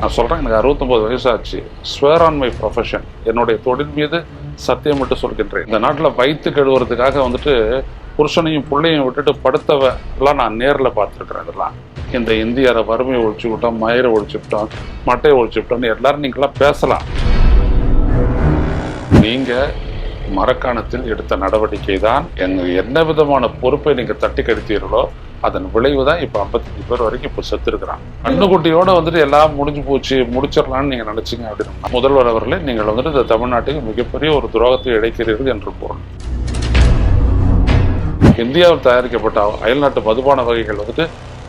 நான் சொல்கிறேன், எனக்கு 69 வயசாச்சு. ஸ்வேர் ஆன் மை ப்ரொஃபஷன், என்னுடைய தொழில் மீது சத்தியமிட்டு சொல்கின்றேன். இந்த நாட்டில் வயிற்று கழுவுறதுக்காக வந்துட்டு புருஷனையும் பிள்ளையும் விட்டுட்டு படுத்தவெல்லாம் நான் நேரில் பார்த்துருக்குறேன். இதெல்லாம் இந்த இந்தியாவை வறுமையை ஒழிச்சு விட்டோம், மயிரை ஒழிச்சு விட்டோம், மட்டையை ஒழிச்சு விட்டோம்னு எல்லாரும் நீங்களாம் பேசலாம். நீங்கள் மரக்காணத்தில் எடுத்த நடவடிக்கை தான் என்ன விதமான பொறுப்பை நீங்கள் தட்டி கழித்தீர்களோ அதன் விளைவு தான் இப்போ 55 பேர் வரைக்கும் இப்போ செத்து இருக்கிறாங்க. கண்ணுக்குட்டியோட வந்துட்டு எல்லாம் முடிஞ்சு போச்சு, முடிச்சிடலான்னு நீங்கள் நினைச்சிங்க அப்படின்னா, முதல்வர் அவர்களே, நீங்கள் வந்துட்டு இந்த தமிழ்நாட்டுக்கு மிகப்பெரிய ஒரு துரோகத்தை இழைக்கிறீர்கள் என்று பொருள். இந்தியாவில் தயாரிக்கப்பட்ட அயல்நாட்டு மதுபான வகைகள் வந்துட்டு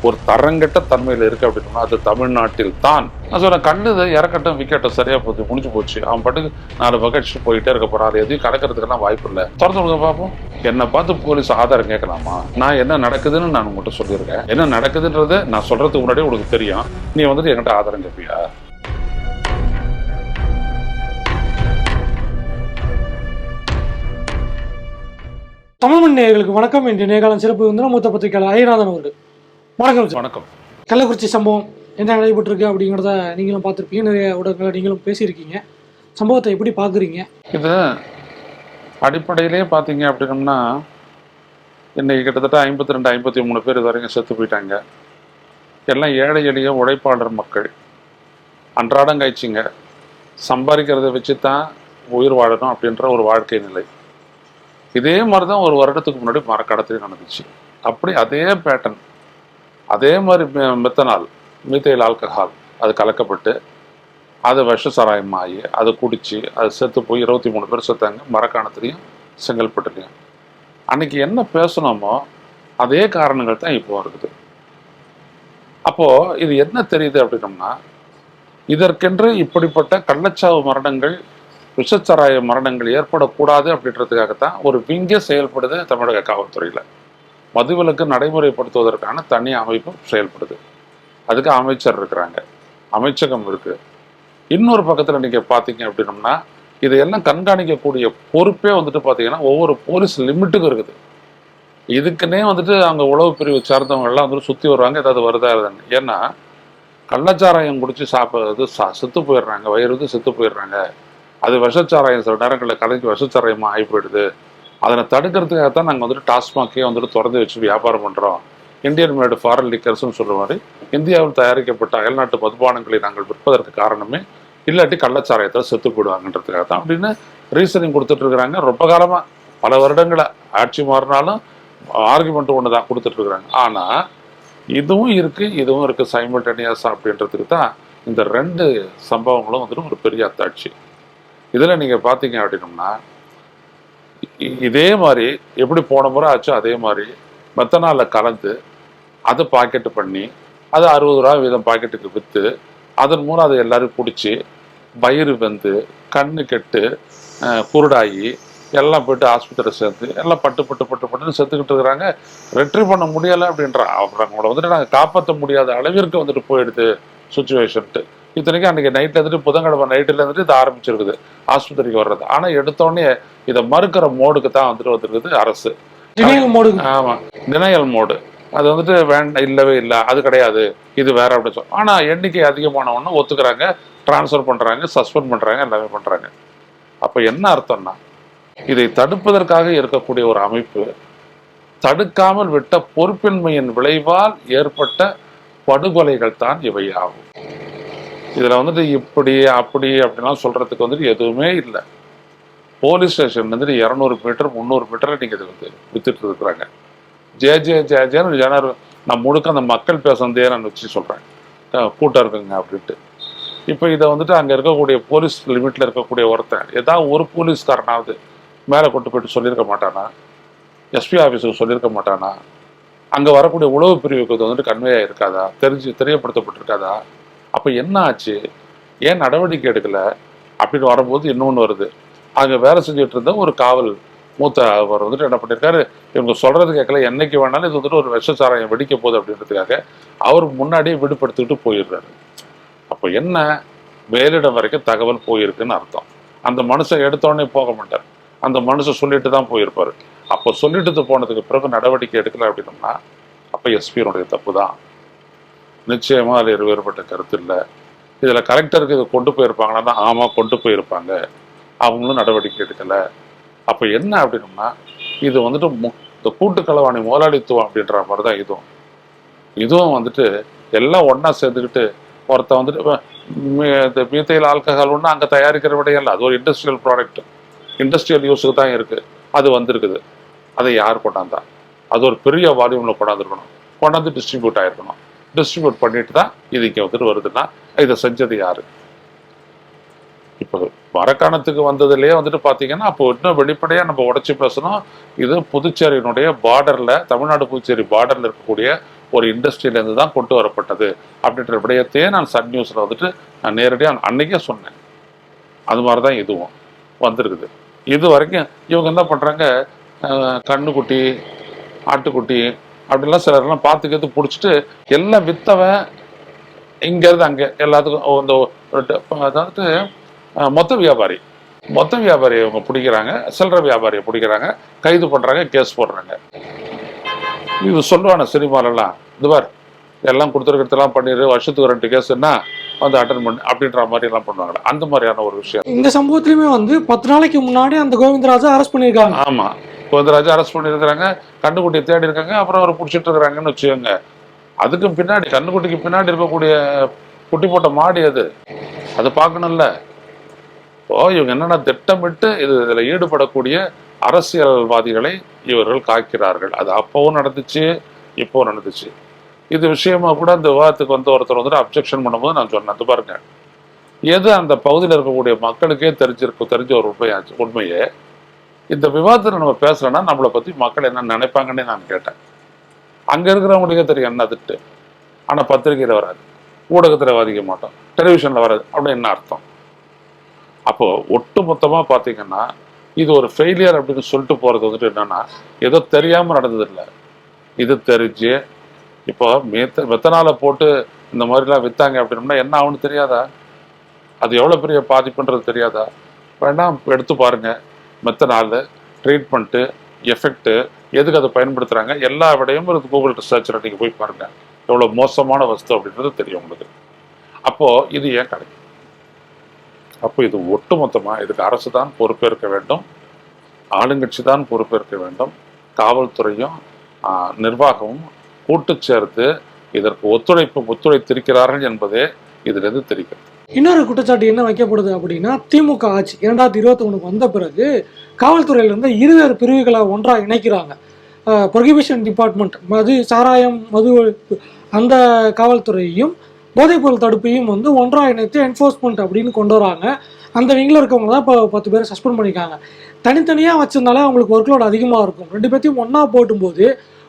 ஒரு தரங்கட்ட தன்மையில் இருக்கு அப்படின்னா அது தமிழ்நாட்டில் தான். நான் சொல்றேன், கண்ணு இறக்கட்டும் விக்கெட்டும் சரியா போச்சு, முடிஞ்சு போச்சு. அவன் பாட்டுக்கு 4 பக்கெட் போயிட்டே இருக்க போறான். அது எதையும் கடக்கிறதுக்கெல்லாம் வாய்ப்பு இல்லை. திறந்து விடுங்க பார்ப்போம். என்னை பார்த்து போலீஸ் ஆதாரம் கேட்கலாமா? நான் என்ன நடக்குதுன்னு நான் உங்கள்கிட்ட சொல்லியிருக்கேன். என்ன நடக்குதுன்றது நான் சொல்றதுக்கு முன்னாடியே உங்களுக்கு தெரியும். நீ வந்துட்டு என்கிட்ட ஆதாரம் கேட்பியா? தமிழ் நேயர்களுக்கு வணக்கம். இன்று நேகாலம் சிறப்பு வந்து மூத்த பத்திரிகையாளர் ஐயநாதன் அவர்கள். வணக்கம். வணக்கம். கள்ளக்குறிச்சி சம்பவம் என்ன நடைபெற்றிருக்கு அப்படிங்கிறத நீங்களும் பார்த்துருப்பீங்க, நிறைய ஊடகங்களை நீங்களும் பேசியிருக்கீங்க. சம்பவத்தை எப்படி பார்க்குறீங்க? இது அடிப்படையிலே பார்த்தீங்க அப்படின்னம்னா, இன்னைக்கு கிட்டத்தட்ட 52 53 பேர் இது வரைக்கும் செத்து போயிட்டாங்க. எல்லாம் ஏழை எளிய உழைப்பாளர் மக்கள், அன்றாடம் காய்ச்சிங்க, சம்பாதிக்கிறத வச்சு தான் உயிர் வாழணும் அப்படின்ற ஒரு வாழ்க்கை நிலை. இதே மாதிரி தான் ஒரு வருடத்துக்கு முன்னாடி மரக்கடத்தில் நடந்துச்சு. அப்படி அதே பேட்டர்ன், அதே மாதிரி மெத்தனால், மீத்தைல் ஆல்கஹால் அது கலக்கப்பட்டு அது விஷ சாராயம் ஆகி அதை குடிச்சு அது செத்து போய் 23 பேர் செத்தாங்க, மரக்காணத்துலையும் செங்கல்பட்டுலையும். அன்னைக்கு என்ன பேசணுமோ அதே காரணங்கள் தான் இப்போ இருக்குது. அப்போது இது என்ன தெரியுது அப்படின்னம்னா, இதற்கென்று இப்படிப்பட்ட கள்ளச்சாவு மரணங்கள், விஷச்சாராய மரணங்கள் ஏற்படக்கூடாது அப்படின்றதுக்காகத்தான் ஒரு விங்கே செயல்படுது தமிழக காவல்துறையில். மதுவிலக்கு நடைமுறைப்படுத்துவதற்கான தனி அமைப்பு செயல்படுது. அதுக்கு அமைச்சர் இருக்கிறாங்க, அமைச்சகம் இருக்குது. இன்னொரு பக்கத்தில் நீங்கள் பார்த்தீங்க அப்படின்னம்னா, இதையெல்லாம் கண்காணிக்கக்கூடிய பொறுப்பே வந்துட்டு பார்த்தீங்கன்னா ஒவ்வொரு போலீஸ் லிமிட்டுக்கும் இருக்குது. இதுக்குன்னே வந்துட்டு அவங்க உளவு பிரிவு சார்ந்தவங்கெல்லாம் வந்துட்டு சுற்றி வருவாங்க, ஏதாவது வருதா இருதாங்க. ஏன்னா கள்ளச்சாராயம் குடிச்சு சாப்பிட்றது செத்து போயிடுறாங்க, வயிறு செத்து போயிடுறாங்க. அது விஷச்சாராயம் சில நேரங்களில் கலைக்கு விஷச்சாராயமாக ஆகி போயிடுது. அதனை தடுக்கிறதுக்காகத்தான் நாங்கள் வந்துட்டு டாஸ்மாகே வந்துட்டு திறந்து வச்சு வியாபாரம் பண்ணுறோம். இந்தியன் மேடு ஃபாரின் லிக்கர்ஸ்னு சொல்கிற மாதிரி இந்தியாவில் தயாரிக்கப்பட்ட அயல்நாட்டு மதுபானங்களை நாங்கள் விற்பதற்கு காரணமே இல்லாட்டி கள்ளச்சாராயத்தில் செத்து போடுவாங்கன்றதுக்காக தான் அப்படின்னு ரீசனிங் கொடுத்துட்ருக்குறாங்க. ரொம்ப காலமாக, பல வருடங்களை ஆட்சி மாறினாலும் ஆர்குமெண்ட் ஒன்று தான் கொடுத்துட்ருக்குறாங்க. ஆனால் இதுவும் இருக்குது சைமல்டேனியஸாக அப்படின்றதுக்கு தான் இந்த 2 சம்பவங்களும் வந்துட்டு ஒரு பெரிய அத்தாட்சி. இதில் நீங்கள் பார்த்தீங்க அப்படின்னம்னா, இதே மாதிரி எப்படி போன முறை ஆச்சோ அதே மாதிரி மெத்தனாலில் கலந்து அதை பாக்கெட்டு பண்ணி அது 60 ரூபா வீதம் பாக்கெட்டுக்கு விற்று அதன் மூலம் அதை எல்லோரும் பிடிச்சி வயிறு வந்து கண்ணு கெட்டு குருடாகி எல்லாம் போய்ட்டு ஹாஸ்பிட்டலில் சேர்ந்து எல்லாம் பட்டுன்னு செத்துக்கிட்டு இருக்கிறாங்க. ரெட்ரி பண்ண முடியலை அப்படின்ற அவங்கள வந்துட்டு நாங்கள் காப்பாற்ற முடியாத அளவிற்கு வந்துட்டு போயிடுது சுச்சுவேஷன்ட்டு. இத்தனைக்கும் அன்றைக்கி நைட்டில் இருந்துட்டு புதன்கிழமை நைட்டில் இருந்துட்டு இது ஆரம்பிச்சிருக்குது ஆஸ்பத்திரிக்கு வர்றது. ஆனால் எடுத்தோடனே இதை மறுக்கிற மோடுக்கு தான் வந்துட்டு வந்துருக்குது அரசு. ஆமாம், டினையல் மோடு. அது வந்துட்டு இல்லவே இல்லை, அது கிடையாது, இது வேற அப்படின்னு சொல்லி. ஆனால் எண்ணிக்கை அதிகமானவொன்னு ஒத்துக்கிறாங்க, டிரான்ஸ்ஃபர் பண்ணுறாங்க, சஸ்பெண்ட் பண்ணுறாங்க, எல்லாமே பண்ணுறாங்க. அப்போ என்ன அர்த்தம்னா, இதை தடுப்பதற்காக இருக்கக்கூடிய ஒரு அமைப்பு தடுக்காமல் விட்ட பொறுப்பின்மையின் விளைவால் ஏற்பட்ட படுகொலைகள் தான் இவை ஆகும். இதில் வந்துட்டு இப்படி அப்படி அப்படின்லாம் சொல்கிறதுக்கு வந்துட்டு எதுவுமே இல்லை. போலீஸ் ஸ்டேஷன் வந்துட்டு 200 மீட்டர் 300 மீட்டரில் நீங்கள் இது வந்து வித்துட்டு இருக்கிறாங்க. ஜேன்னு ஜனர் நான் முழுக்க அந்த மக்கள் பேசுனதே நான் வச்சு சொல்கிறேன், கூட்டம் இருக்குங்க அப்படின்ட்டு. இப்போ இதை வந்துட்டு அங்கே இருக்கக்கூடிய போலீஸ் லிமிட்டில் இருக்கக்கூடிய ஒருத்தன் ஏதாவது ஒரு போலீஸ்காரனாவது மேலே கொண்டு போய்ட்டு சொல்லியிருக்க மாட்டானா? எஸ்பி ஆஃபீஸுக்கு சொல்லியிருக்க மாட்டானா? அங்கே வரக்கூடிய உளவு பிரிவுக்கு இது வந்துட்டு கன்வேயாக இருக்காதா? தெரியப்படுத்தப்பட்டிருக்காதா? அப்போ என்ன ஆச்சு, ஏன் நடவடிக்கை எடுக்கலை அப்படின்னு வரும்போது இன்னொன்று வருது. அங்கே வேலை செஞ்சுட்டு இருந்த ஒரு காவல் மூத்த அவர் வந்துட்டு என்ன பண்ணியிருக்காரு, இவங்க சொல்கிறது கேட்கல, என்னைக்கு வேணாலும் இது வந்துட்டு ஒரு விஷச்சாராயம் வெடிக்க போகுது அப்படின்றதுக்காக அவர் முன்னாடியே விடுபடுத்திக்கிட்டு போயிடுறாரு. அப்போ என்ன, மேலிடம் வரைக்கும் தகவல் போயிருக்குன்னு அர்த்தம். அந்த மனுஷன் எடுத்தோடனே போக மாட்டார், அந்த மனுஷன் சொல்லிட்டு தான் போயிருப்பார். அப்போ சொல்லிட்டு போனதுக்கு பிறகு நடவடிக்கை எடுக்கலை அப்படின்னோம்னா அப்போ எஸ்பியினுடைய தப்பு தான். நிச்சயமாக அதில் வேறுபட்ட கருத்து இல்லை. இதில் கலெக்டருக்கு இது கொண்டு போயிருப்பாங்கன்னா ஆமாம் கொண்டு போயிருப்பாங்க, அவங்களும் நடவடிக்கை எடுக்கலை. அப்போ என்ன அப்படின்னோம்னா இது வந்துட்டு இந்த கூட்டு களவாணி முதலாளித்துவம் அப்படின்ற மாதிரி தான் இதுவும் வந்துட்டு எல்லாம் ஒன்றா சேர்ந்துக்கிட்டு ஒருத்த வந்துட்டு இந்த மீத்தைல் ஆல்கஹால் ஒன்று அங்கே தயாரிக்கிற விடையல்ல, அது ஒரு இண்டஸ்ட்ரியல் ப்ராடக்ட், இண்டஸ்ட்ரியல் யூஸுக்கு தான் இருக்குது, அது வந்திருக்குது. அதை யார் கொண்டாந்தா? அது ஒரு பெரிய வால்யூமில் கொண்டாந்துருக்கணும், கொண்டாந்து டிஸ்ட்ரிபியூட் ஆகிருக்கணும். டிஸ்ட்ரிபியூட் பண்ணிட்டு தான் இது இங்கே வந்துட்டு வருதுன்னா இதை செஞ்சது யாரு? இப்போ மரக்காணத்துக்கு வந்ததுலேயே வந்துட்டு பார்த்தீங்கன்னா அப்போ இன்னும் வெளிப்படையாக நம்ம உடச்சி பேசணும். இது புதுச்சேரியினுடைய பார்டரில், தமிழ்நாடு புதுச்சேரி பார்டரில் இருக்கக்கூடிய ஒரு இண்டஸ்ட்ரியிலேருந்து தான் கொண்டு வரப்பட்டது அப்படின்ற விடயத்தையே நான் சன் நியூஸில் வந்துட்டு நான் நேரடியாக அன்னைக்கே சொன்னேன். அது மாதிரி தான் இதுவும் வந்திருக்குது. இது வரைக்கும் இவங்க என்ன பண்ணுறாங்க, கண்ணுக்குட்டி ஆட்டுக்குட்டி அப்படிலாம் சிலர்லாம் பார்த்துக்கிறது பிடிச்சிட்டு எல்லாம் வித்தவன் இங்கேருந்து அங்கே எல்லாத்துக்கும் இந்த அதாவது மொத்த வியாபாரி அவங்க பிடிக்கிறாங்க, சில்லறை வியாபாரியை பிடிக்கிறாங்க, கைது பண்ணுறாங்க, கேஸ் போடுறாங்க. இது சொல்லுவான சினிமாலெல்லாம், இதுவார் எல்லாம் கொடுத்துருக்கிறதெல்லாம் பண்ணிடு, வருஷத்துக்கு 2 கேஸ்ன்னா வந்து அட்டன் பண்ணு அப்படின்ற மாதிரி எல்லாம் பண்ணுவாங்க. அந்த மாதிரியான ஒரு விஷயம் இந்த சம்பவத்திலுமே வந்து 10 நாளைக்கு முன்னாடி அந்த கோவிந்தராஜா அரெஸ்ட் பண்ணியிருக்காங்க. ஆமாம், கோவிந்தராஜா அரெஸ்ட் பண்ணியிருக்கிறாங்க, கண்ணுக்குட்டியை தேடி இருக்காங்க, அப்புறம் அவர் பிடிச்சிட்டு இருக்கிறாங்கன்னு வச்சுக்கோங்க. அதுக்கு பின்னாடி கண்ணுக்குட்டிக்கு பின்னாடி இருக்கக்கூடிய குட்டி போட்ட மாடு அது பார்க்கணும்ல. இப்போ இவங்க என்னென்ன திட்டமிட்டு இதில் ஈடுபடக்கூடிய அரசியல்வாதிகளை இவர்கள் காக்கிறார்கள். அது அப்பவும் நடந்துச்சு, இப்போவும் நடந்துச்சு. இது விஷயமா கூட இந்த விவாதத்துக்கு வந்து ஒருத்தர் வந்துட்டு அப்ஜெக்ஷன் பண்ணும்போது நான் சொன்னேன், அது பாருங்க, எது அந்த பகுதியில் இருக்கக்கூடிய மக்களுக்கே தெரிஞ்ச ஒரு உண்மையே இந்த விவாதத்தில் நம்ம பேசலைன்னா நம்மளை பற்றி மக்கள் என்ன நினைப்பாங்கன்னு நான் கேட்டேன். அங்கே இருக்கிறவங்களுக்கே தெரியும் என்ன திட்டு, ஆனால் பத்திரிகையில் வராது, ஊடகத்தில் வாதிக்க மாட்டோம், டெலிவிஷனில் வராது அப்படின்னு என்ன அர்த்தம்? அப்போ ஒட்டு மொத்தமாக பார்த்தீங்கன்னா இது ஒரு ஃபெயிலியர் அப்படின்னு சொல்லிட்டு போகிறது வந்துட்டு என்னன்னா ஏதோ தெரியாமல் நடந்தது இல்லை, இது தெரிஞ்சு இப்போ மெத்தனாலை போட்டு இந்த மாதிரிலாம் விற்றாங்க அப்படின்னா என்ன ஆகுன்னு தெரியாதா? அது எவ்வளோ பெரிய பாதிப்புன்றது தெரியாதா? வேணாம் எடுத்து பாருங்க, மெத்தனால் ட்ரீட்மெண்ட்டு எஃபெக்ட்டு எதுக்கு அதை பயன்படுத்துகிறாங்க எல்லா விடையும் கூகுள் ரிசர்ச்சில் நீங்கள் போய் பாருங்கள், எவ்வளோ மோசமான வஸ்து அப்படின்றது தெரியும் உங்களுக்கு. அப்போது இது ஏன் கிடைக்கும்? அப்போ இது ஒட்டுமொத்தமாக இதுக்கு அரசு தான் பொறுப்பேற்க வேண்டும், ஆளுங்கட்சி தான் பொறுப்பேற்க வேண்டும், காவல்துறையும் நிர்வாகமும் கூட்டு சேர்த்து இதற்கு ஒத்துழைத்திருக்கிறார்கள் என்பதே இதிலிருந்து தெரிகிறது. இன்னொரு குற்றச்சாட்டு என்ன வைக்கப்படுது அப்படின்னா, திமுக ஆட்சி 2021 வந்த பிறகு காவல்துறையிலிருந்து 2 பிரிவுகளை ஒன்றாக இணைக்கிறாங்க. ப்ரொஹிபிஷன் டிபார்ட்மெண்ட், சாராயம் மது அந்த காவல்துறையையும் போதைப்பொருள் தடுப்பையும் வந்து ஒன்றாக இணைத்து என்ஃபோர்ஸ்மெண்ட் அப்படின்னு கொண்டு வராங்க. அந்த விங்கில் இருக்கவங்க தான் இப்போ 10 பேரை சஸ்பெண்ட் பண்ணியிருக்காங்க. தனித்தனியாக வச்சிருந்தாலே அவங்களுக்கு ஒர்க் லோட் அதிகமாக இருக்கும். 2 பேர்த்தையும் ஒன்றா போட்டும்போது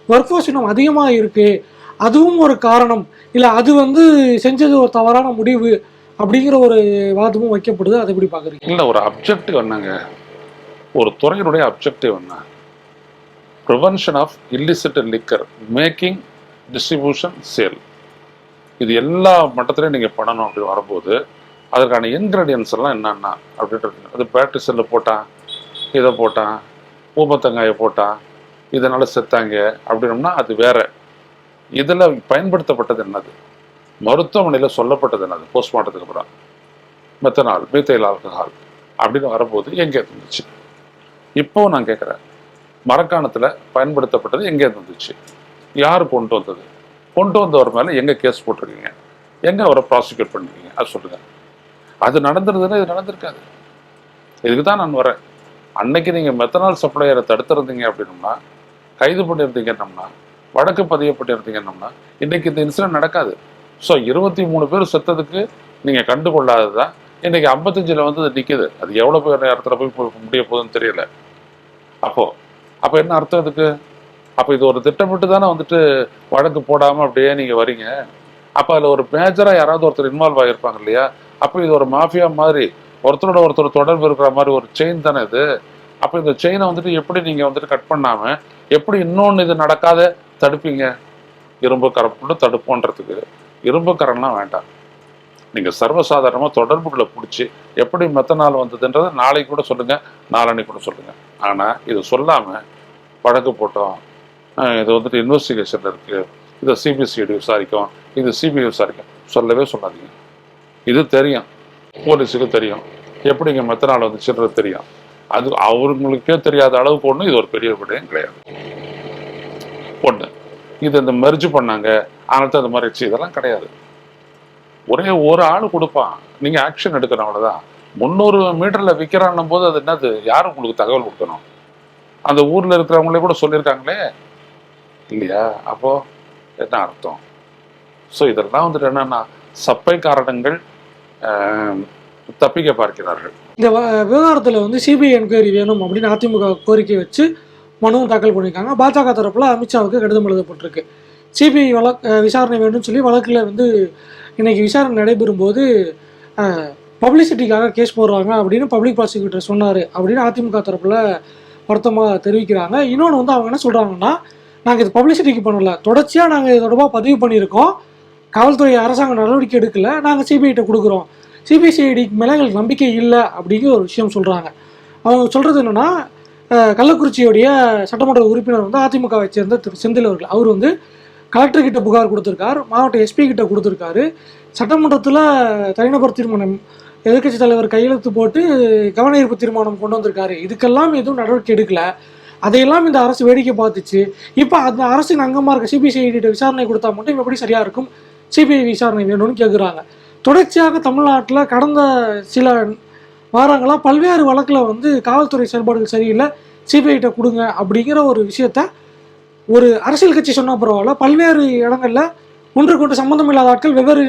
ஒர்க் ஃபோர்ஸ் இன்னும் அதிகமாக இருக்குது, அதுவும் ஒரு காரணம். இல்லை அது வந்து செஞ்சது ஒரு தவறான முடிவு அப்படிங்கிற ஒரு வாதமும் வைக்கப்படுது. அதை எப்படி பார்க்குறீங்க? இல்லை, ஒரு அப்ஜெக்டிவ் என்னங்க, ஒரு துறையினுடைய அப்ஜெக்டிவ் என்ன? Prevention of illicit liquor making, distribution, sale. இது எல்லா மட்டத்திலையும் நீங்கள் பண்ணணும் அப்படி வரும்போது அதற்கான இன்க்ரீடியன்ஸ் எல்லாம் என்னென்னா அப்படின்றது, அது பேட்டரி செல்லு போட்டான், இதை போட்டான், ஊமத்தங்காயை போட்டான், இதனால் செத்தாங்க அப்படின்னோம்னா அது வேற. இதில் பயன்படுத்தப்பட்டது என்னது, மருத்துவமனையில் சொல்லப்பட்டது என்னது, போஸ்ட்மார்ட்டத்துக்கு அப்புறம் மெத்தனால், மீத்தைல் ஆல்கஹால் அப்படின்னு வரும்போது எங்கே இருந்துச்சு? இப்போ நான் கேட்குறேன், மரக்காணத்தில் பயன்படுத்தப்பட்டது எங்கே இருந்துச்சு? யார் கொண்டு வந்தது? கொண்டு வந்தவர் மேலே எங்கே கேஸ் போட்டிருக்கீங்க? எங்கே அவரை ப்ராசிக்யூட் பண்ணிருக்கீங்க? அது சொல்லுங்கள். அது நடந்துருதுன்னா இது நடந்திருக்காது. இதுக்கு தான் நான் வரேன். அன்னைக்கு நீங்கள் மெத்தனால் சப்ளையரை தடுத்துருந்தீங்க அப்படின்னோம்னா, கைது பண்ணியிருந்தீங்கன்னா, வழக்கு பதியப்பட்டிருந்தீங்கன்னா இன்னைக்கு இந்த இன்சிடென்ட் நடக்காது. ஸோ 23 பேர் செத்ததுக்கு நீங்கள் கண்டுகொள்ளாதது தான் இன்னைக்கு 55 வந்து அது நிற்கிது. அது எவ்வளோ பேர் இடத்துல போய் முடிய போகுதுன்னு தெரியல. அப்போ என்ன அர்த்தம் இதுக்கு? அப்போ இது ஒரு திட்டமிட்டு தானே வந்துட்டு வழக்கு போடாமல் அப்படியே நீங்கள் வரீங்க. அப்போ அதில் ஒரு மேஜராக யாராவது ஒருத்தர் இன்வால்வ் ஆகியிருப்பாங்க இல்லையா? அப்போ இது ஒரு மாஃபியா மாதிரி ஒருத்தரோட ஒருத்தர் தொடர்பு இருக்கிற மாதிரி ஒரு செயின் தானே இது. அப்போ இந்த செயினை வந்துட்டு எப்படி நீங்கள் வந்துட்டு கட் பண்ணாமல் எப்படி இன்னொன்று இது நடக்காத தடுப்பீங்க? இரும்பு கரம் கொண்டு தடுப்போன்றதுக்கு இரும்பு கரம்லாம் வேண்டாம். நீங்கள் சர்வசாதாரணமாக தொடர்புகளை பிடிச்சி எப்படி மெத்தனால் வந்ததுன்றதை நாளைக்கு கூட சொல்லுங்கள், நாளன்னைக்கு கூட சொல்லுங்கள். ஆனால் இது சொல்லாமல் வழக்கு போட்டோம், இது வந்துட்டு இன்வெஸ்டிகேஷனில் இருக்குது, இதை சிபிசிஐடி விசாரிக்கும், இது சிபிஐ விசாரிக்கும், சொல்லவே சொல்லாதீங்க. இது தெரியும், போலீஸுக்கு தெரியும், எப்படி இங்கே மெத்தனால் வந்துச்சுன்றது தெரியும். அது அவங்களுக்கே தெரியாத அளவுக்கு ஒன்று இது ஒரு பெரிய விடயம் கிடையாது. ஒன்று இது இந்த மெர்ஜ் பண்ணாங்க ஆனால் அந்த மாதிரி இதெல்லாம் கிடையாது. ஒரே ஒரு ஆள் கொடுப்பான், நீங்கள் ஆக்ஷன் எடுக்கணும், அவ்வளோதான். 300 மீட்டரில் விற்கிறான்னும் போது அது என்னது, யாரும் உங்களுக்கு தகவல் கொடுக்கணும்? அந்த ஊரில் இருக்கிறவங்களே கூட சொல்லியிருக்காங்களே இல்லையா? அப்போது என்ன அர்த்தம்? ஸோ இதெல்லாம் வந்துட்டு என்னன்னா சப்பை காரணங்கள் தப்பிக்க பார்க்கிறார்கள். இந்த விவகாரத்தில் வந்து சிபிஐ என்கொயரி வேணும் அப்படின்னு அதிமுக கோரிக்கை வச்சு மனுவும் தாக்கல் பண்ணியிருக்காங்க. பாஜக தரப்பில் அமித்ஷாவுக்கு கடிதம் எழுதப்பட்டிருக்கு. சிபிஐ விசாரணை வேணும்னு சொல்லி வழக்கில் வந்து இன்னைக்கு விசாரணை நடைபெறும் போது பப்ளிசிட்டிக்காக கேஸ் போடுறாங்க அப்படின்னு பப்ளிக் ப்ராசிக்யூட்டர் சொன்னார் அப்படின்னு அதிமுக தரப்பில் வருத்தமாக தெரிவிக்கிறாங்க. இன்னொன்று வந்து அவங்க என்ன சொல்கிறாங்கன்னா, நாங்கள் இது பப்ளிசிட்டிக்கு பண்ணலை, தொடர்ச்சியாக நாங்கள் இது தொடர்பாக பதிவு பண்ணியிருக்கோம், காவல்துறை அரசாங்கம் நடவடிக்கை எடுக்கலை, நாங்கள் சிபிஐட்ட கொடுக்குறோம், சிபிசிஐடிக்கு மேலே எங்களுக்கு நம்பிக்கை இல்லை அப்படிங்கிற ஒரு விஷயம் சொல்கிறாங்க. அவங்க சொல்கிறது என்னென்னா, கள்ளக்குறிச்சியோடைய சட்டமன்ற உறுப்பினர் வந்து அதிமுகவை சேர்ந்த திரு செந்தில் அவர்கள், அவர் வந்து கலெக்டர்கிட்ட புகார் கொடுத்துருக்கார், மாவட்ட எஸ்பி கிட்ட கொடுத்துருக்காரு, சட்டமன்றத்தில் தனிநபர் தீர்மானம் எதிர்க்கட்சி தலைவர் கையெழுத்து போட்டு கவன ஈர்ப்பு தீர்மானம் கொண்டு வந்திருக்காரு. இதுக்கெல்லாம் எதுவும் நடவடிக்கை எடுக்கலை, அதையெல்லாம் இந்த அரசு வேடிக்கை பார்த்துச்சு. இப்போ அந்த அரசின் அங்கமாக இருக்க சிபிசிஐடிட்ட விசாரணை கொடுத்தா மட்டும் எப்படி சரியாக இருக்கும், சிபிஐ விசாரணை வேணும்னு கேட்குறாங்க. தொடர்ச்சியாக தமிழ்நாட்டில் கடந்த சில வாரங்களாக பல்வேறு வழக்கில் வந்து காவல்துறை செயல்பாடுகள் சரியில்லை, சிபிஐட்ட கொடுங்க அப்படிங்கிற ஒரு விஷயத்த ஒரு அரசியல் கட்சி சொன்னால் பரவாயில்ல, பல்வேறு இடங்களில் ஒன்று கொண்டு சம்மந்தம் இல்லாத ஆட்கள் வெவ்வேறு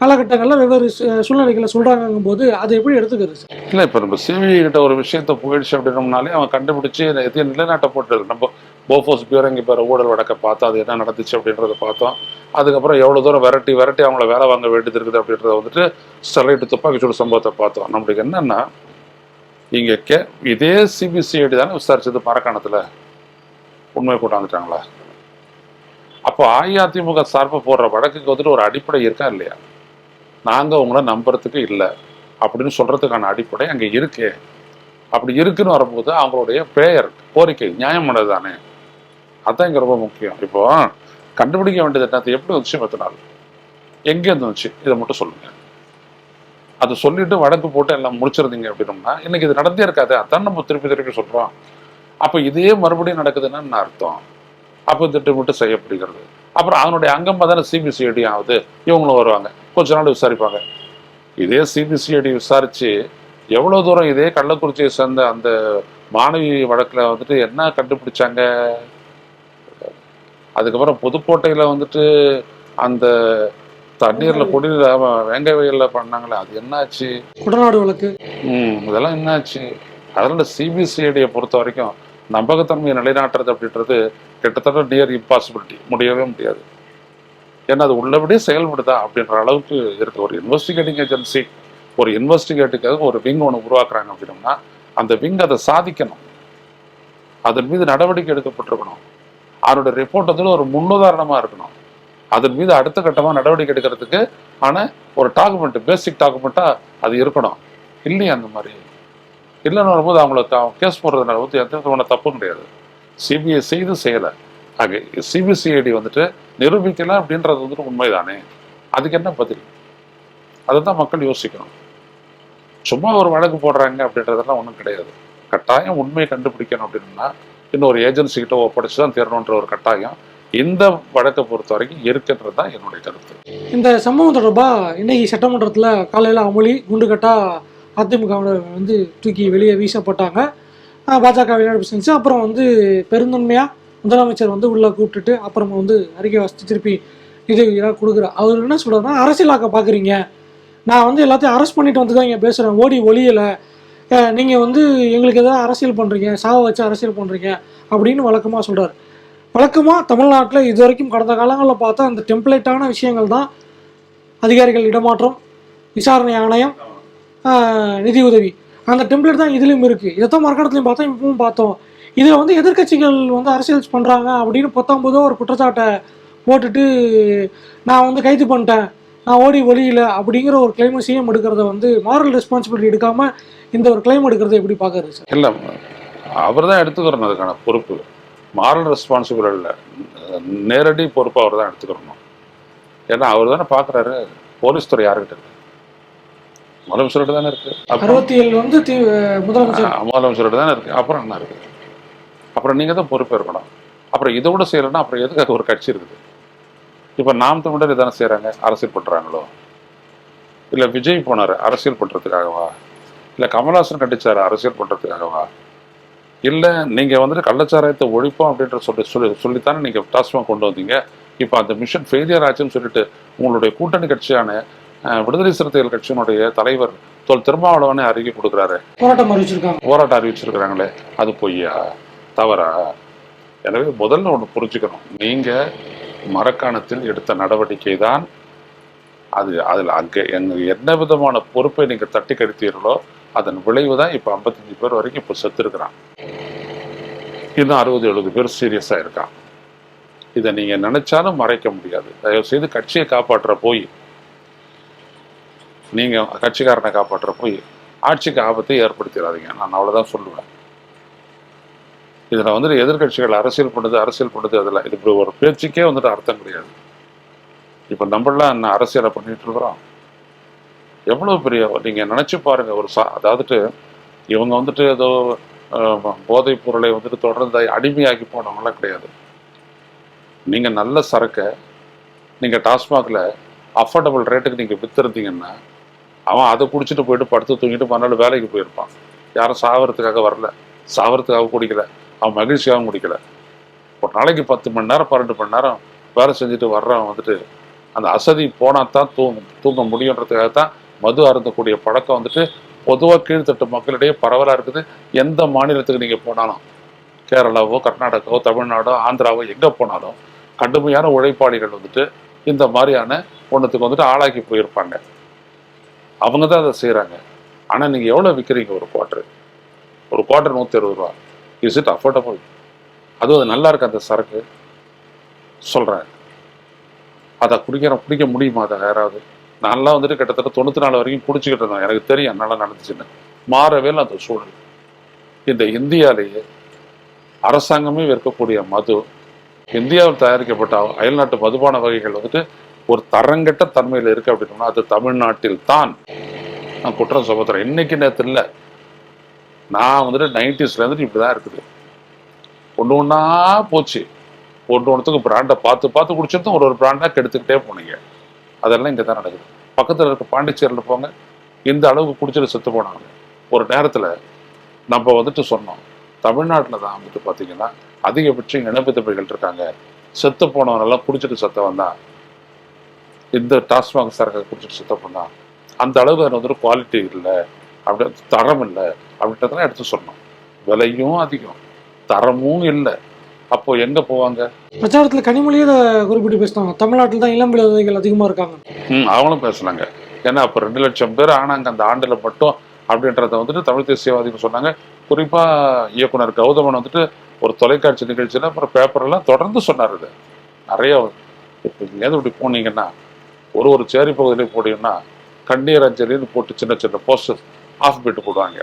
காலகட்டங்களில் வெவ்வேறு சூழ்நிலைகளை சொல்கிறாங்கும் போது அதை எப்படி எடுத்துக்கிறது சார்? இல்லை, இப்போ நம்ம சிபிஐ கிட்ட ஒரு விஷயத்தை போயிடுச்சு அப்படின்னோம்னாலே அவன் கண்டுபிடிச்சி எதையும் நிலைநாட்டப்பட்டது. நம்ம போஃபோர்ஸ் பியூரோங்க பேர் ஊழல் வழக்கை பார்த்தோம், அது என்ன நடந்துச்சு அப்படின்றத பார்த்தோம். அதுக்கப்புறம் எவ்வளோ தூரம் விரட்டி அவங்கள வேலை வாங்க வேண்டியது இருக்குது அப்படின்றத வந்துட்டு ஸ்டெர்லைட் துப்பாக்கிச்சூடு சம்பவத்தை பார்த்தோம். நம்மளுக்கு என்னென்னா, இங்கே இதே சிபிசிஐடி தானே விசாரிச்சது மரக்காணத்தில், உண்மை கொண்டாந்துட்டாங்களா? அப்போ அஇஅதிமுக சார்பாக போடுற வழக்குக்கு வந்துட்டு ஒரு அடிப்படை இருக்கா இல்லையா? நாங்கள் உங்களை நம்புறதுக்கு இல்லை அப்படின்னு சொல்கிறதுக்கான அடிப்படை அங்கே இருக்கே. அப்படி இருக்குன்னு வரும்போது அவங்களுடைய பிரேயர் கோரிக்கை நியாயமானது தானே? அதுதான் இங்கே ரொம்ப முக்கியம். இப்போ கண்டுபிடிக்க வேண்டியது என்னது, எப்படி வந்துச்சு, மெத்தனால் எங்கேருந்து வந்துச்சு, இதை மட்டும் சொல்லுங்கள். அதை சொல்லிட்டு வழக்கு போட்டு எல்லாம் முடிச்சிருந்தீங்க அப்படின்னோம்னா இன்னைக்கு இது நடந்தே இருக்காது. அதான் நம்ம திருப்பி சொல்கிறோம். அப்போ இதே மறுபடியும் நடக்குதுன்னு என்ன அர்த்தம்? அப்போ திட்டமிட்டு செய்யப்படுகிறது. அப்புறம் அவனுடைய அங்கமாக தானே சிபிசிஐடி ஆகுது. இவங்களும் வருவாங்க, கொஞ்ச நாள் விசாரிப்பாங்க. இதே சிபிசிஐடி விசாரித்து எவ்வளோ தூரம் இதே கள்ளக்குறிச்சியை சேர்ந்த அந்த மாணவி வழக்கில் வந்துட்டு என்ன கண்டுபிடிச்சாங்க. அதுக்கப்புறம் புதுக்கோட்டையில் வந்துட்டு அந்த தண்ணீரில் குடிநீர் வேங்க வயலில் பண்ணாங்களே, அது என்னாச்சு? குடநாடு வழக்கு, இதெல்லாம் என்னாச்சு? அதனால சிபிசிஐடியை பொறுத்த வரைக்கும் நம்பகத்தன்மையை நிலைநாட்டுறது அப்படின்றது கிட்டத்தட்ட நியர் இம்பாசிபிலிட்டி, முடியவே முடியாது. ஏன்னா அது உள்ளபடியே செயல்படுதா அப்படின்ற அளவுக்கு இருக்கு. ஒரு இன்வெஸ்டிகேட்டிங் ஏஜென்சி ஒரு இன்வெஸ்டிகேட்டுக்காக ஒரு விங் ஒன்று உருவாக்குறாங்க அப்படின்னா அந்த விங் அதை சாதிக்கணும், அதன் மீது நடவடிக்கை எடுக்கப்பட்டிருக்கணும், அதனுடைய ரிப்போர்ட் வந்து ஒரு முன்னுதாரணமாக இருக்கணும், அதன் மீது அடுத்த கட்டமாக நடவடிக்கை எடுக்கிறதுக்கு ஆனால் ஒரு டாக்குமெண்ட், பேசிக் டாக்குமெண்ட்டாக அது இருக்கணும். இல்லையா அந்த மாதிரி இல்லைன்னு வரும்போது அவங்களுக்கு கேஸ் போடுறதுனால வந்து எந்த விதமான தப்பும் கிடையாது. சிபிஐ செய்யலை, ஆக சிபிசிஐடி வந்துட்டு நிரூபிக்கலை அப்படின்றது வந்துட்டு உண்மைதானே? அதுக்கு என்ன பதில்? அதை தான் மக்கள் யோசிக்கணும். சும்மா ஒரு வழக்கு போடுறாங்க அப்படின்றதெல்லாம் ஒன்றும் கிடையாது. கட்டாயம் உண்மையை கண்டுபிடிக்கணும் அப்படின்னா இன்னொரு ஏஜென்சி கிட்ட ஒப்படைச்சு தான் தீரணுன்ற ஒரு கட்டாயம் இந்த வழக்கை பொறுத்த வரைக்கும் இருக்குன்றது தான் என்னுடைய கருத்து. இந்த சம்பவம் தொடர்பாக இன்னைக்கு சட்டமன்றத்தில் காலையில் அமளி, குண்டுகட்டா அதிமுக வந்து தூக்கி வெளியே வீசப்பட்டாங்க. பாஜக வெளிநடப்பு செஞ்சு அப்புறம் வந்து பெருந்தன்மையாக முதலமைச்சர் வந்து உள்ளே கூப்பிட்டுட்டு அப்புறமா வந்து அறிக்கை வாசித்து திருப்பி நிதியாக கொடுக்குறார். அவர் என்ன சொல்கிறாருன்னா, அரசியலாக்க பார்க்குறீங்க, நான் வந்து எல்லாத்தையும் அரெஸ்ட் பண்ணிட்டு வந்து தான் இங்கே பேசுகிறேன், ஓடி ஒளியலை, நீங்கள் வந்து எங்களுக்கு எதாவது அரசியல் பண்ணுறீங்க, சாவை வச்சு அரசியல் பண்ணுறீங்க அப்படின்னு வழக்கமாக சொல்கிறார். வழக்கமாக தமிழ்நாட்டில் இது வரைக்கும் கடந்த காலங்களில் பார்த்தா அந்த டெம்ப்ளேட்டான விஷயங்கள் தான் அதிகாரிகள் இடமாற்றம், விசாரணை ஆணையம், நிதி உதவி, அந்த டெம்ப்ளேட் தான் இதுலேயும் இருக்குது. இதைத்தான் மரக்கடத்துலையும் பார்த்தோம், இப்பவும் பார்த்தோம். இதில் வந்து எதிர்கட்சிகள் வந்து அரசியல் பண்ணுறாங்க அப்படின்னு 19 ஒரு குற்றச்சாட்டை போட்டுட்டு நான் வந்து கைது பண்ணிட்டேன், நான் ஓடி ஒளியில அப்படிங்கிற ஒரு கிளைமை சிஎம் எடுக்கிறத வந்து மாரல் ரெஸ்பான்சிபிலிட்டி எடுக்காமல் இந்த ஒரு கிளைம் எடுக்கிறத எப்படி பார்க்கறது சார்? இல்லை, அவர் தான் எடுத்துக்கிறணும் அதுக்கான பொறுப்பு. மாரல் ரெஸ்பான்சிபிள் இல்லை, நேரடி பொறுப்பு அவர் தான் எடுத்துக்கிறணும். ஏன்னா அவர் தானே பார்க்குறாரு போலீஸ் துறை யாருக்கிட்ட இருக்கு. முதலமைச்சர்கிட்ட தானே இருக்கு. அப்புறம் 67 வந்து முதலமைச்சர். முதலமைச்சர்கிட்ட தானே இருக்கு. அப்புறம் என்ன இருக்கு? அப்புறம் நீங்க தான் பொறுப்பு இருக்கணும். அப்புறம் இதை விட செய்யலைன்னா அப்புறம் எதுக்காக ஒரு கட்சி இருக்குது? இப்ப நாம் தமிழர் இதானே செய்யறாங்க. அரசியல் பண்றாங்களோ? இல்ல விஜய் போனாரு அரசியல் பண்றதுக்காகவா? இல்ல கமல்ஹாசன் கண்டிச்சாரு அரசியல் பண்றதுக்காகவா? இல்ல நீங்க வந்துட்டு கள்ளச்சாராயத்தை ஒழிப்போம் அப்படின்ற சொல்லித்தானே நீங்க டாஸ்மாக் கொண்டு வந்தீங்க. இப்ப அந்த மிஷன் ஃபெயிலியர் ஆச்சுன்னு சொல்லிட்டு உங்களுடைய கூட்டணி கட்சியான விடுதலை சிறுத்தைகள் கட்சியினுடைய தலைவர் திருமாவளவனே அறிக்கை கொடுக்குறாரு, போராட்டம் அறிவிச்சிருக்கிறாங்களே, அது பொய்யா தவறா? எனவே முதல்ல ஒண்ணு புரிஞ்சுக்கணும், நீங்க மரக்காணத்தில் எடுத்த நடவடிக்கை தான் அது. அதுல அங்க என்ன விதமான பொறுப்பை நீங்க தட்டி கழித்தீர்களோ அதன் விளைவு தான் இப்ப 55 பேர் வரைக்கும் இப்ப செத்து இருக்கிறான். இன்னும் 60-70 பேர் சீரியஸா இருக்கான். இதை நீங்க நினைச்சாலும் மறைக்க முடியாது. தயவு செய்து கட்சியை காப்பாற்ற போய், நீங்க கட்சிக்காரனை காப்பாற்ற போய் ஆட்சிக்கு ஆபத்தை ஏற்படுத்திடாதீங்க. நான் அவ்வளவுதான் சொல்லுவேன். இதுல வந்துட்டு எதிர்கட்சிகள் அரசியல் பண்ணுது அதெல்லாம் இது இப்படி ஒரு பேச்சுக்கே வந்துட்டு அர்த்தம் கிடையாது. இப்ப நம்மளாம் என்ன அரசியலை பண்ணிட்டு இருக்கிறோம்? எவ்வளவு பெரிய நீங்க நினைச்சு பாருங்க. அதாவது இவங்க வந்துட்டு ஏதோ போதைப் பொருளை வந்துட்டு தொடர்ந்து அடிமையாக்கி போனவங்களாம் கிடையாது. நீங்க நல்ல சரக்கை நீங்க டாஸ்மாக்ல அஃபோர்டபுள் ரேட்டுக்கு நீங்க வித்துருந்தீங்கன்னா அவன் அதை குடிச்சிட்டு போயிட்டு படுத்து தூங்கிட்டு மறுநாள் வேலைக்கு போயிருப்பான். யாரும் சாவறதுக்காக வரல, சாவறதுக்காக குடிக்கல, அவன் மகிழ்ச்சியாகவும் குடிக்கல. ஒரு நாளைக்கு 10 மணி நேரம் 12 மணி நேரம் வேலை செஞ்சுட்டு வர்றவன் வந்துட்டு அந்த அசதி போனாதான் தூங்க முடியுன்றதுக்காகத்தான் மது அருந்தக்கூடிய பழக்கம் வந்துட்டு பொதுவாக கீழ்த்தட்டு மக்களிடையே பரவலாக இருக்குது. எந்த மாநிலத்துக்கு நீங்கள் போனாலும், கேரளாவோ கர்நாடகாவோ தமிழ்நாடோ ஆந்திராவோ எங்கே போனாலும் கடுமையான உழைப்பாளிகள் வந்துட்டு இந்த மாதிரியான ஒன்றுத்துக்கு வந்துட்டு ஆளாக்கி போயிருப்பாங்க. அவங்க தான் அதை செய்கிறாங்க. ஆனால் நீங்கள் எவ்வளோ விற்கிறீங்க? ஒரு குவார்டர் 160 ரூபா. Is it affordable? அதுவும் அது நல்லா இருக்கு அந்த சரக்கு சொல்கிறேன். அதை குடிக்க முடியுமா? அதை யாராவது? நான்லாம் வந்துட்டு கிட்டத்தட்ட 94 வரைக்கும் குடிச்சுக்கிட்டு இருந்தேன். எனக்கு தெரியும் நல்லா நடந்துச்சுன்னு. மாறவே இல்லை அந்த சூழல். இந்த இந்தியாவிலேயே அரசாங்கமே விற்கக்கூடிய மது, இந்தியாவில் தயாரிக்கப்பட்ட அயல்நாட்டு மதுபான வகைகள் வந்துட்டு ஒரு தரங்கட்ட தன்மையில் இருக்கு அப்படின்னா அது தமிழ்நாட்டில் தான். நான் குற்றம் சுமத்துறேன். இன்னைக்கு நேரத்தில் இல்லை, நான் வந்துட்டு 90s இருந்துட்டு இப்படிதான் இருக்குது. ஒன்று ஒன்றா போச்சு. ஒன்றுத்துக்கு பிராண்டை பார்த்து குடிச்சிருந்தோம். ஒரு பிராண்டா கெடுத்துக்கிட்டே போனீங்க. அதெல்லாம் இங்கே தான் நடக்குது. பக்கத்தில் இருக்க பாண்டிச்சேரியில் போங்க, இந்த அளவுக்கு குடிச்சிட்டு செத்து போனாங்க. ஒரு நேரத்தில் நம்ம வந்துட்டு சொன்னோம், தமிழ்நாட்டில் தான் வந்துட்டு பார்த்தீங்கன்னா அதிகபட்சம் இனப்பிதப்பைகள் இருக்காங்க. செத்து போனவனெல்லாம் குடிச்சிட்டு செத்தவன் தான் இந்த டாஸ்மாக் சரக்கை குடிச்சிட்டு செத்த போனான். அந்த அளவுக்கு அதில் வந்துட்டு குவாலிட்டி இல்லை, அப்படி தரம் இல்லை அப்படின்றதெல்லாம் எடுத்து சொன்னோம். விலையும் அதிகம், தரமும் இல்லை. அப்போ எங்க போவாங்க? பிரச்சாரத்துல கனிமொழியை குறிப்பிட்டு பேசினாங்க, தமிழ்நாட்டில் தான் இளம் விதவைகள் அதிகமா இருக்காங்க. அவங்களும் பேசினாங்க. ஏன்னா அப்போ 2 லட்சம் பேர் ஆனாங்க அந்த ஆண்டுல மட்டும் அப்படின்றத வந்துட்டு தமிழ் தேசியவாதிகள் சொன்னாங்க. குறிப்பா இயக்குனர் கௌதமன் வந்துட்டு ஒரு தொலைக்காட்சி நிகழ்ச்சியில அப்புறம் பேப்பர்லாம் தொடர்ந்து சொன்னார். இது நிறைய இப்போ இங்கேயாவது இப்படி போனீங்கன்னா ஒரு சேரி பகுதியிலே போனீங்கன்னா கண்ணீர் அஞ்சலின்னு போட்டு சின்ன சின்ன போஸ்டர் ஆஃப் பீட் போடுவாங்க.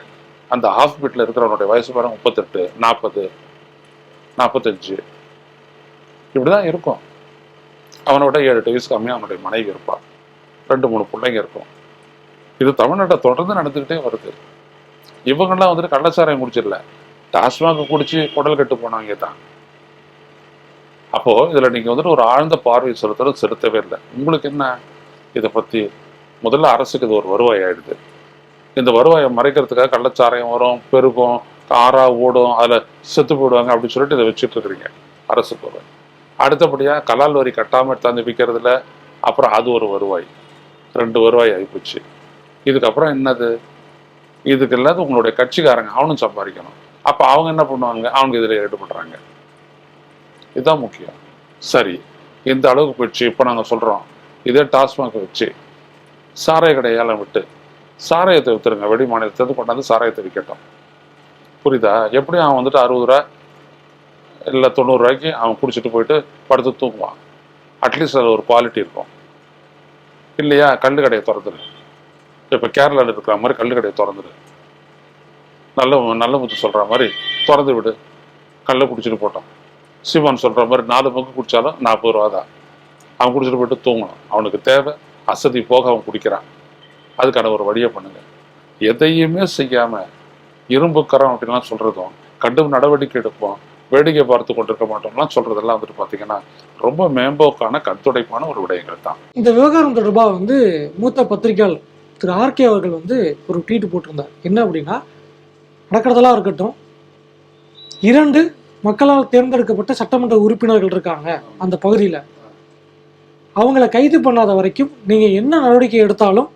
அந்த ஆஃப் பீட்ல இருக்கிறவனுடைய வயசு பாருங்க 38, 40, 45 இப்படிதான் இருக்கும். அவனோட 7-8 வயசு கம்மியாக அவனுடைய மனைவி இருப்பான், 2-3 பிள்ளைங்க இருக்கும். இது தமிழ்நாட்டை தொடர்ந்து நடந்துக்கிட்டே வருது. இவங்கெல்லாம் வந்துட்டு கள்ளச்சாராயம் குடிச்சிடல, டாஸ்மாக குடிச்சு குடல் கட்டு போனவங்க தான். அப்போ இதுல நீங்க வந்துட்டு ஒரு ஆழ்ந்த பார்வை செலுத்தவே இல்லை. உங்களுக்கு என்ன இதை பத்தி? முதல்ல அரசுக்கு இது ஒரு வருவாய் ஆயிடுது. இந்த வருவாயை மறைக்கிறதுக்காக கள்ளச்சாராயம் வரும், பெருகும், ஆறா ஓடும், அதுல செத்து போயிடுவாங்க அப்படின்னு சொல்லிட்டு இதை வச்சுட்டு இருக்கிறீங்க அரசுக்கு ஒரு. அடுத்தபடியா கலால் வரி கட்டாம எடுத்தாந்து விற்கிறதுல அப்புறம் அது ஒரு வருவாய், 2 வருவாய் ஆகிப்போச்சு. இதுக்கப்புறம் என்னது? இதுக்கு இல்லாத உங்களுடைய கட்சிக்காரங்க அவனும் சம்பாதிக்கணும். அப்ப அவங்க என்ன பண்ணுவாங்க? அவங்க இதுல ஈடுபடுறாங்க. இதுதான் முக்கியம். சரி, இந்த அளவுக்கு போயிடுச்சு. இப்போ நாங்க சொல்றோம், இதே டாஸ்மாக் வச்சு சாராய கடையால விட்டு சாராயத்தை வித்துருங்க, வெளி மாநிலத்தை கொண்டாந்து சாராயத்தை விற்கட்டும். புரியுதா? எப்படி அவன் வந்துட்டு 60 ரூபா இல்லை 90 ரூபாய்க்கு அவன் குடிச்சிட்டு போயிட்டு படுத்து தூங்குவான். அட்லீஸ்ட் அதில் ஒரு குவாலிட்டி இருக்கும் இல்லையா? கல் கடையை திறந்துரு. இப்போ கேரளாவில் இருக்கிற மாதிரி கல் கடையை திறந்துரு. நல்ல முத்து சொல்கிற மாதிரி திறந்து விடு. கல்லை குடிச்சிட்டு போட்டான். சிவன் சொல்கிற மாதிரி 4 மக்கு குடித்தாலும் 40 ரூபா தான். அவன் குடிச்சிட்டு போயிட்டு தூங்கணும். அவனுக்கு தேவை அசதி போக அவன் குடிக்கிறான். அதுக்கான ஒரு வழியை பண்ணுங்க. எதையுமே செய்யாமல் இரும்புக்கரம் அப்படின்லாம் சொல்கிறதும், கடும் நடவடிக்கை எடுப்போம், வேடிக்கை பார்த்து கொண்டிருக்க மாட்டோம்லாம் சொல்கிறதெல்லாம் வந்துட்டு பார்த்தீங்கன்னா ரொம்ப மேம்போக்கான கண்துடைப்பான ஒரு விடயங்கள் தான். இந்த விவகாரம் தொடர்பாக வந்து மூத்த பத்திரிகையாளர் திரு ஆர்கே அவர்கள் வந்து ஒரு ட்வீட் போட்டிருந்தார். என்ன அப்படின்னா, நடக்கிறதெல்லாம் இருக்கட்டும், 2 மக்களால் தேர்ந்தெடுக்கப்பட்ட சட்டமன்ற உறுப்பினர்கள் இருக்காங்க அந்த பகுதியில், அவங்கள கைது பண்ணாத வரைக்கும் நீங்கள் என்ன நடவடிக்கை எடுத்தாலும்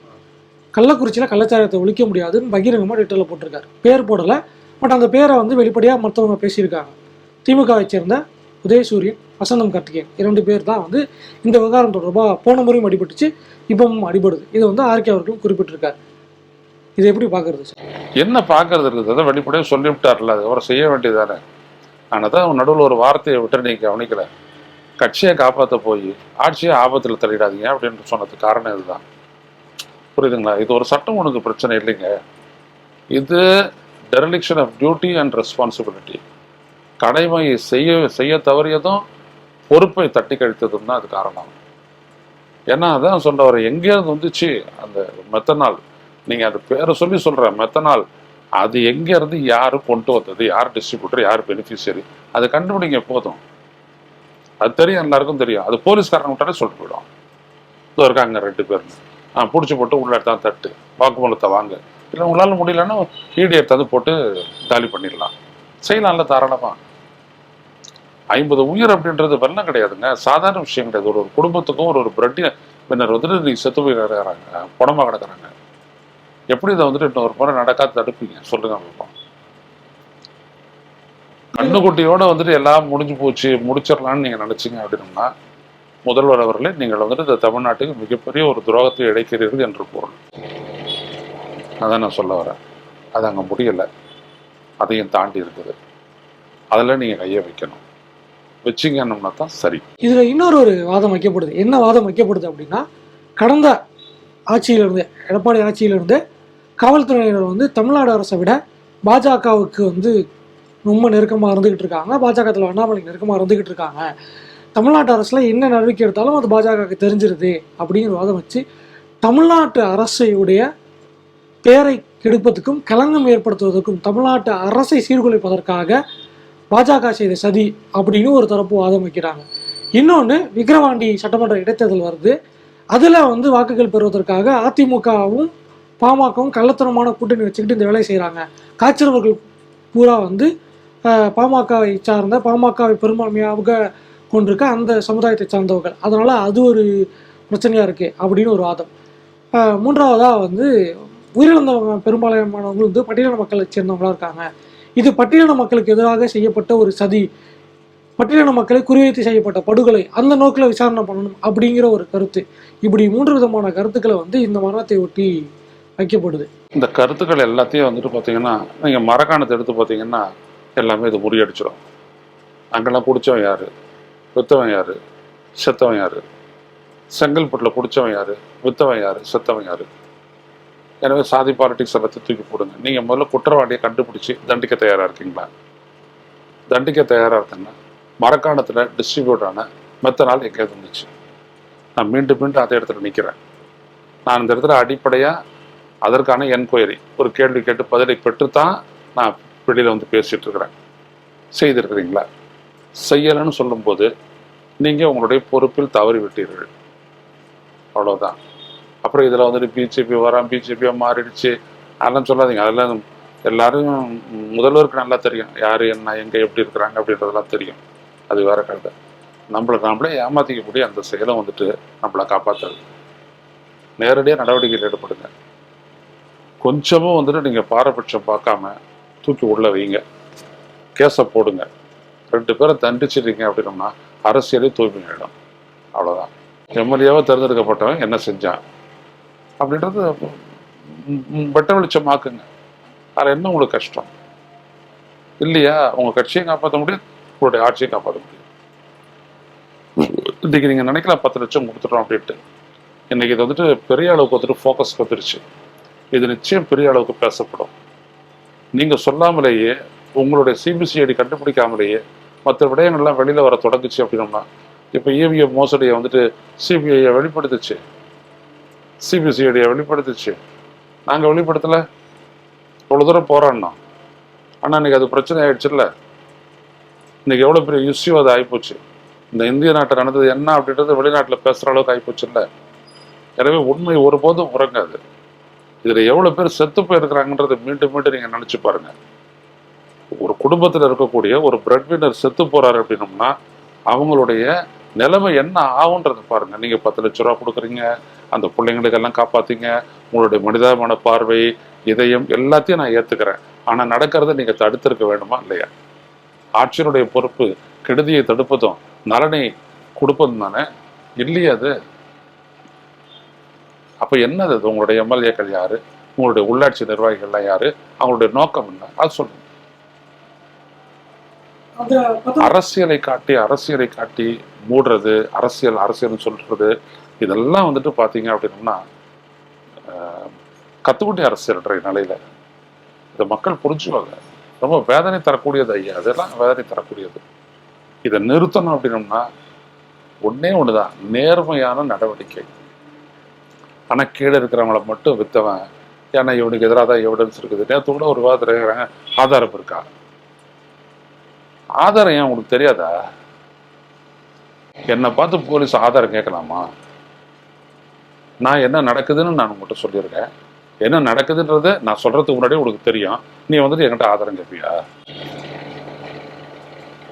கள்ளக்குறிச்சியில் கள்ளச்சாராயத்தை ஒழிக்க முடியாதுன்னு பகிரங்கமாக ட்விட்டரில் போட்டிருக்காரு. பேர் போடலை, பட் அந்த பேரை வந்து வெளிப்படையாக மற்றவங்க பேசியிருக்காங்க. திமுகவை சேர்ந்த உதயசூரியன், வசந்தம் கார்த்திகேயன் 2 பேர் தான் வந்து இந்த விவகாரம் தொடர்பாக போன முறையும் அடிபட்டுச்சு, இப்பவும் அடிபடுது. இது வந்து ஆர்கே அவர்களும் குறிப்பிட்டிருக்காரு. இதை எப்படி பார்க்கறது சார்? என்ன பார்க்கறது இருக்குது? அதை வெளிப்படையாக சொல்லிவிட்டார்ல, அது அவரை செய்ய வேண்டியதானே. ஆனால் தான் நடுவில் ஒரு வார்த்தையை விட்டு நீங்கள் கவனிக்கல. கட்சியை காப்பாற்ற போய் ஆட்சியை ஆபத்தில் தள்ளிடாதீங்க அப்படின்னு சொன்னதுக்கு காரணம் இதுதான். புரியுதுங்களா? இது ஒரு சட்டம் ஒழுங்கு பிரச்சனை இல்லைங்க. இது டெரலிக்ஷன் ஆஃப் டியூட்டி அண்ட் ரெஸ்பான்சிபிலிட்டி. கடமையை செய்ய தவறியதும் பொறுப்பை தட்டி கழித்ததும் தான் அது காரணம். ஏன்னா அதான் சொல்றவர், எங்கேயாவது வந்துச்சு அந்த மெத்தனால், நீங்கள் அந்த பேரை சொல்லி சொல்கிற மெத்தனால், அது எங்கேருந்து யார் கொண்டு வந்தது, யார் டிஸ்ட்ரிபியூட்டர், யார் பெனிஃபிஷியரி, அதை கண்டுபிடிங்க போதும். அது தெரியும், எல்லாருக்கும் தெரியும். அது போலீஸ்காரங்க விட்டாலே சொல்லிட்டு போயிடும். இதோ இருக்காங்க 2 பேர், பிடிச்சி போட்டு உள்ள எடுத்தாந்து தட்டு, வாக்குமூலத்தை வாங்க, இல்லை உங்களால் முடியலன்னா ஈடி எடுத்தாந்து போட்டு காலி பண்ணிடலாம். செய்யலாம்ல தாராளமாக. 50 உயிர் அப்படின்றது வெள்ளம் கிடையாதுங்க, சாதாரண விஷயம் கிடையாது. ஒரு குடும்பத்துக்கும் ஒரு பிரெட் பின்னர் வந்துட்டு நீ செத்து போய் கிடக்குறாங்க, பணமாக கிடக்குறாங்க. எப்படி இதை வந்துட்டு இன்னொரு முறை நடக்காது தடுப்பீங்க சொல்லுங்க பார்ப்போம். கண்ணுக்குட்டியோட வந்துட்டு எல்லாம் முடிஞ்சு போச்சு, முடிச்சிடலான்னு நீங்கள் நினைச்சீங்க அப்படின்னா, முதல்வர் அவர்களே, நீங்கள் வந்துட்டு இந்த தமிழ்நாட்டுக்கு மிகப்பெரிய ஒரு துரோகத்தை இழைக்கிறீர்கள் என்று பொருள். அதான் நான் சொல்ல வரேன். அது அங்கே முடியலை, அதையும் தாண்டி இருக்குது. அதில் நீங்கள் கையை வைக்கணும். வச்சிங்கன்னா தான் சரி. இதில் இன்னொரு வாதம் வைக்கப்படுது. என்ன வாதம் வைக்கப்படுது அப்படின்னா, கடந்த ஆட்சியிலிருந்து, எடப்பாடி ஆட்சியிலிருந்து காவல்துறையினர் வந்து தமிழ்நாடு அரசை விட பாஜகவுக்கு வந்து ரொம்ப நெருக்கமாக இருந்துக்கிட்டு இருக்காங்க, பாஜகத்தில் அண்ணாமலைக்கு நெருக்கமாக இருந்துக்கிட்டு இருக்காங்க, தமிழ்நாட்டு அரசில் என்ன நடவடிக்கை எடுத்தாலும் அது பாஜகவுக்கு தெரிஞ்சிருது அப்படிங்கிற வாதம் வச்சு தமிழ்நாட்டு அரசையுடைய பேரை கெடுப்பதற்கும் களங்கம் ஏற்படுத்துவதற்கும் தமிழ்நாட்டு அரசை சீர்குலைப்பதற்காக பாஜக செய்த சதி அப்படின்னு ஒரு தரப்பு வாதம் வைக்கிறாங்க. இன்னொன்று, விக்கிரவாண்டி சட்டமன்ற இடைத்தேர்தல் வருது, அதில் வந்து வாக்குகள் பெறுவதற்காக அதிமுகவும் பாமகவும் கள்ளத்தனமான கூட்டணி வச்சுக்கிட்டு இந்த வேலையை செய்கிறாங்க. காய்ச்சலவர்கள் பூரா வந்து பாமகவை சார்ந்த, பாமகவை பெரும்பான்மையாக கொண்டிருக்க அந்த சமுதாயத்தை சார்ந்தவர்கள், அதனால் அது ஒரு பிரச்சனையாக இருக்குது அப்படின்னு ஒரு வாதம். மூன்றாவதாக வந்து உயிரிழந்தவங்க பெரும்பாலானவர்கள் வந்து பட்டியலின மக்களை சேர்ந்தவங்களாக இருக்காங்க, இது பட்டியலின மக்களுக்கு எதிராக செய்யப்பட்ட ஒரு சதி, பட்டியலின மக்களை குறிவைத்து செய்யப்பட்ட படுகொலை, அந்த நோக்கில் விசாரணை பண்ணணும் அப்படிங்கிற ஒரு கருத்து. இப்படி 3 விதமான கருத்துக்களை வந்து இந்த மரணத்தை ஒட்டி வைக்கப்படுது. இந்த கருத்துக்கள் எல்லாத்தையும் வந்துட்டு பார்த்தீங்கன்னா, நீங்கள் மரக்காணத்தை எடுத்து பார்த்தீங்கன்னா எல்லாமே இது முறியடிச்சிடும். அங்கெல்லாம் குடித்தவன் யார், விற்றவன் யார், செத்தவன் யார், செங்கல்பட்டில் குடித்தவன் யார், விற்றவன் யார், செத்தவன் யார். எனவே சாதி பாலிட்டிக்ஸ் எல்லாத்தையும் தூக்கி போடுங்க. நீங்கள் முதல்ல குற்றவாளியை கண்டுபிடிச்சி தண்டிக்க தயாராக இருக்கீங்களா? தண்டிக்க தயாராக இருந்தேன்னா மரக்காணத்தில் டிஸ்ட்ரிபியூட்டான மெத்தனால் எங்கேயாவது இருந்துச்சு. நான் மீண்டும் மீண்டும் அதே இடத்துல நிற்கிறேன். நான் இந்த இடத்துல அடிப்படையாக அதற்கான என்கொயரி, ஒரு கேள்வி கேட்டு பதிலை பெற்று தான் நான் வெளியில் வந்து பேசிகிட்டு இருக்கிறேன். செய்திருக்கிறீங்களா? செய்யலைன்னு சொல்லும்போது நீங்கள் உங்களுடைய பொறுப்பில் தவறி விட்டீர்கள், அவ்வளோதான். அப்புறம் இதில் வந்துட்டு பிஜேபி வரான், பிஜேபியாக மாறிடுச்சு அதெல்லாம் சொல்லாதீங்க. அதெல்லாம் எல்லாரும் முதல்வருக்கு நல்லா தெரியும் யார் என்ன எங்கே எப்படி இருக்கிறாங்க அப்படின்றதெல்லாம் தெரியும். அது வேற கதை. நம்மளே ஏமாற்றிக்கக்கூடிய அந்த செயலை வந்துட்டு நம்மளை காப்பாற்றுறது. நேரடியாக நடவடிக்கைகள் ஈடுபடுங்க. கொஞ்சமும் வந்துட்டு நீங்கள் பாரபட்சம் பார்க்காம தூக்கி உள்ள வைங்க, கேஸை போடுங்க. 2 பேரை தண்டிச்சிருக்கீங்க அப்படின்னோம்னா அரசியலே தூய்மையிடும், அவ்வளோதான். எம்எல்ஏவாக தேர்ந்தெடுக்கப்பட்டவன் என்ன செஞ்சான் அப்படின்றது வெட்ட வெளிச்சமாக்குங்க. அதில் என்ன உங்களுக்கு கஷ்டம் இல்லையா? உங்கள் கட்சியை காப்பாற்ற முடியும், உங்களுடைய ஆட்சியை காப்பாற்ற முடியும். இன்றைக்கி நீங்கள் நினைக்கலாம் 10 லட்சம் கொடுத்துட்டோம் அப்படின்ட்டு. இன்றைக்கி இது வந்துட்டு பெரிய அளவுக்கு வந்துட்டு ஃபோக்கஸ் வந்துருச்சு. இது நிச்சயம் பெரிய அளவுக்கு பேசப்படும். நீங்கள் சொல்லாமலேயே, உங்களுடைய சிபிசிஐடி கண்டுபிடிக்காமலேயே மற்ற விடயங்கள்லாம் வெளியில் வர தொடங்குச்சு அப்படின்னோம்னா, இப்போ இவிஎம் மோசடியை வந்துட்டு சிபிஐயை வெளிப்படுத்துச்சு, சிபிசிஐடியை வெளிப்படுத்துச்சு, நாங்கள் வெளிப்படுத்தலை, இவ்வளோ தூரம் போராடினோம். ஆனால் இன்னைக்கு அது பிரச்சனை ஆயிடுச்சுல்ல. இன்னைக்கு எவ்வளோ பெரிய இஷ்யூ அது ஆகிப்போச்சு. இந்த இந்திய நாட்டை நடந்தது என்ன அப்படின்றது வெளிநாட்டில் பேசுகிற அளவுக்கு ஆகிப்போச்சு இல்லை. எனவே உண்மை ஒருபோதும் உறங்காது. இதில் எவ்வளோ பேர் செத்து போயிருக்கிறாங்கன்றதை மீண்டும் மீண்டும் நீங்கள் நினச்சி பாருங்க. ஒரு குடும்பத்தில் இருக்கக்கூடிய ஒரு பிரெட் வின்னர் செத்து போறாரு அப்படின்னோம்னா அவங்களுடைய நிலைமை என்ன ஆகுன்றதை பாருங்க. நீங்கள் 10 லட்ச ரூபா கொடுக்குறீங்க, அந்த பிள்ளைங்களுக்கெல்லாம் காப்பாற்றிங்க, உங்களுடைய மனிதாபிமான பார்வை, இதயம் எல்லாத்தையும் நான் ஏற்றுக்கிறேன். ஆனால் நடக்கிறத நீங்கள் தடுத்திருக்க வேண்டுமா இல்லையா? ஆட்சியினுடைய பொறுப்பு கெடுதியை தடுப்பதும் நலனை கொடுப்பதும் தானே, இல்லையா அது? அப்போ என்னது அது? உங்களுடைய எம்எல்ஏக்கள் யாரு, உங்களுடைய உள்ளாட்சி நிர்வாகிகள்லாம் யாரு, அவங்களுடைய நோக்கம் என்ன, அது சொல்லுங்க. அரசியலை காட்டி மூடுறது, அரசியல்னு சொல்றது, இதெல்லாம் வந்துட்டு பார்த்தீங்க அப்படின்னோம்னா கத்துக்குட்டி அரசியல்ன்ற நிலையில இதை மக்கள் புரிஞ்சுவாங்க. ரொம்ப வேதனை தரக்கூடியது ஐயா, அதெல்லாம் வேதனை தரக்கூடியது. இதை நிறுத்தணும் அப்படின்னோம்னா ஒன்னே ஒண்ணுதான், நேர்மையான நடவடிக்கை. ஆனால் கீழே இருக்கிறவங்கள மட்டும் வித்தவன், ஏன்னா இவனுக்கு எதிராக தான் எவிடன்ஸ் இருக்குது. நேற்று கூட ஒரு விவாதத்தில் இருக்கிறாங்க, ஆதாரம் இருக்கா? ஆதாரம் ஏன் உங்களுக்கு தெரியாதா? என்னை பார்த்து போலீஸ் ஆதாரம் கேட்கலாமா? நான் என்ன நடக்குதுன்னு நான் உங்கள்கிட்ட சொல்லியிருக்கேன். என்ன நடக்குதுன்றத நான் சொல்றதுக்கு முன்னாடியே உங்களுக்கு தெரியும். நீ வந்துட்டு என்கிட்ட ஆதாரம் கேட்பியா?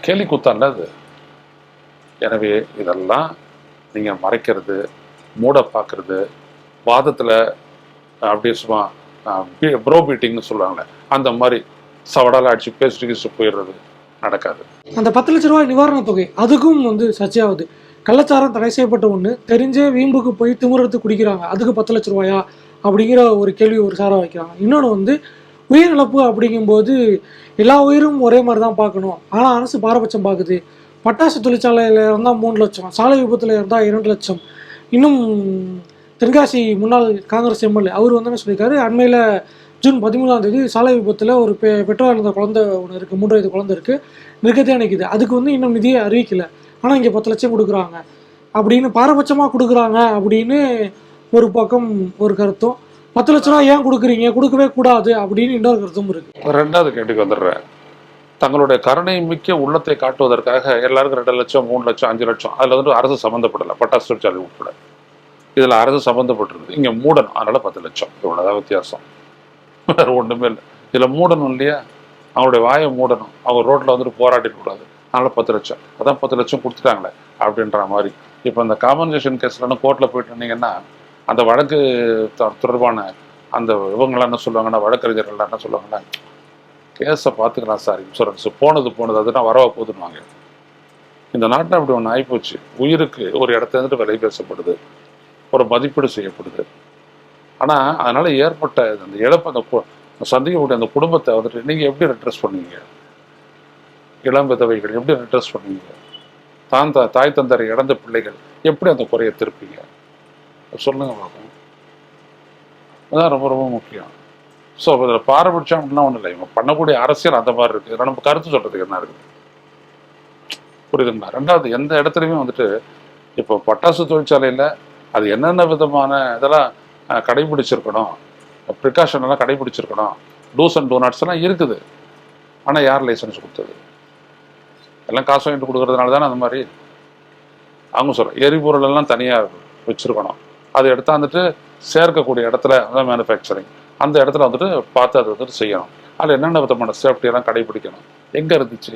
கேலி கூத்தான்ல அது. எனவே இதெல்லாம் நீங்க மறைக்கிறது, மூட பார்க்கறது, வாதத்துல அப்படியே சும்மா ப்ரோ பீட்டிங்னு சொல்லுவாங்களே அந்த மாதிரி சவடால அடிச்சு பேசிட்டு போயிடுறது நடக்காது. அந்த 10 லட்ச ரூபாய் நிவாரணத் தொகை அதுக்கும் சர்ச்சையாகுது. கள்ளச்சாரம் தடை செய்யப்பட்ட ஒன்று தெரிஞ்சே வீம்புக்கு போய் திமுறத்து குடிக்கிறாங்க, அதுக்கு 10 லட்ச ரூபாயா அப்படிங்கிற ஒரு கேள்வி ஒரு சாரா வைக்கிறாங்க. இன்னொன்று உயிரிழப்பு அப்படிங்கும்போது எல்லா உயிரும் ஒரே மாதிரி தான் பார்க்கணும், ஆனால் அரசு பாரபட்சம் பார்க்குது. பட்டாசு தொழிற்சாலையில் இருந்தால் 3 லட்சம், சாலை விபத்தில் இருந்தால் 2 லட்சம். இன்னும் தென்காசி முன்னாள் காங்கிரஸ் எம்எல்ஏ அவர் என்ன சொல்லியிருக்காரு, அண்மையில் ஜூன் 13ஆம் தேதி சாலை விபத்தில் ஒரு பெற்றோர் இருந்த குழந்தை ஒன்று இருக்குது, 3 வயது குழந்தை இருக்குது, நிற்கத்தே நிற்குது, அதுக்கு இன்னும் நிதியை அறிவிக்கலை, ஆனால் இங்கே 10 லட்சம் கொடுக்குறாங்க அப்படின்னு பாரபட்சமாக கொடுக்குறாங்க அப்படின்னு ஒரு பக்கம் ஒரு கருத்தும், 10 லட்ச ரூபா ஏன் கொடுக்குறீங்க, கொடுக்கவே கூடாது அப்படின்னு இன்னொரு கருத்தும் இருக்கு. ரெண்டாவது கேட்டுக்கு வந்துடுறேன். தங்களுடைய கருணை மிக்க உள்ளத்தை காட்டுவதற்காக எல்லாருக்கும் 2 லட்சம் 3 லட்சம் 5 லட்சம், அதில் வந்துட்டு அரசு சம்மந்தப்படலை, பட்டாசு தொழிற்சாலை உட்பட. இதில் அரசு சம்மந்தப்பட்டிருக்கு, இங்கே மூடணும், அதனால 10 லட்சம். இவ்வளோதான் வித்தியாசம், வேற ஒன்றுமே இல்லை. இதில் மூடணும் இல்லையா, அவங்களுடைய வாயை மூடணும், அவங்க ரோட்டில் வந்துட்டு போராடிடக்கூடாது, அதனால 10 லட்சம். அதான் 10 லட்சம் கொடுத்துட்டாங்களே அப்படின்ற மாதிரி. இப்போ இந்த காம்பன்சேஷன் கேஸ்லாம் கோர்ட்டில் போயிட்டு இருந்தீங்கன்னா அந்த வழக்கு தொடர்பான அந்த இவங்களாம் என்ன சொல்லுவாங்கன்னா, வழக்கறிஞர்கள்லாம் என்ன சொல்லுவாங்கன்னா, கேஸை பார்த்துக்கலாம் சார், இன்சூரன்ஸ் போனது அதுனா வரவா போதுன்னுவாங்க. இந்த நாட்டில் அப்படி ஒன்று ஆகிப்போச்சு. உயிருக்கு ஒரு இடத்துல இருந்துட்டு விலை பேசப்படுது, ஒரு மதிப்பீடு செய்யப்படுது. ஆனால் அதனால் ஏற்பட்ட அந்த இழப்பு, அந்த சந்திக்கக்கூடிய அந்த குடும்பத்தை வந்துட்டு நீங்கள் எப்படி ரெட்ரஸ் பண்ணுவீங்க? இளம் விதவைகள் எப்படி ரெட்ரஸ் பண்ணுவீங்க? தாய் தந்தரை இழந்த பிள்ளைகள் எப்படி அந்த குறையை திருப்பீங்க? சொல்லுங்க பார்ப்போம். அதுதான் ரொம்ப ரொம்ப முக்கியம். ஸோ இதில் பாரபட்சம் அப்படின்னா ஒன்றும் இல்லை, இவங்க பண்ணக்கூடிய அரசியல் அந்த மாதிரி இருக்குது. இதெல்லாம் நம்ம கருத்து சொல்கிறதுக்கு என்ன இருக்குது, புரியுதுங்களா? ரெண்டாவது, எந்த இடத்துலையுமே வந்துட்டு இப்போ பட்டாசு தொழிற்சாலையில் அது என்னென்ன விதமான இதெல்லாம் கடைபிடிச்சிருக்கணும், ப்ரிகாஷன் எல்லாம் கடைபிடிச்சிருக்கணும், டூஸ் அண்ட் டோனாட்ஸ் எல்லாம் இருக்குது. ஆனால் யார் லைசன்ஸ் கொடுத்தது? எல்லாம் காசு வாங்கிட்டு கொடுக்கறதுனால தானே அந்த மாதிரி. அவங்க சொல்கிறேன், எரிபொருள் எல்லாம் தனியாக வச்சுருக்கணும், அதை எடுத்தாந்துட்டு சேர்க்கக்கூடிய இடத்துல அதான் மேனுஃபேக்சரிங், அந்த இடத்துல வந்துட்டு பார்த்து அதை வந்துட்டு செய்யணும். அதில் என்னென்ன விதமான சேஃப்டியெல்லாம் கடைபிடிக்கணும். எங்கே இருந்துச்சு?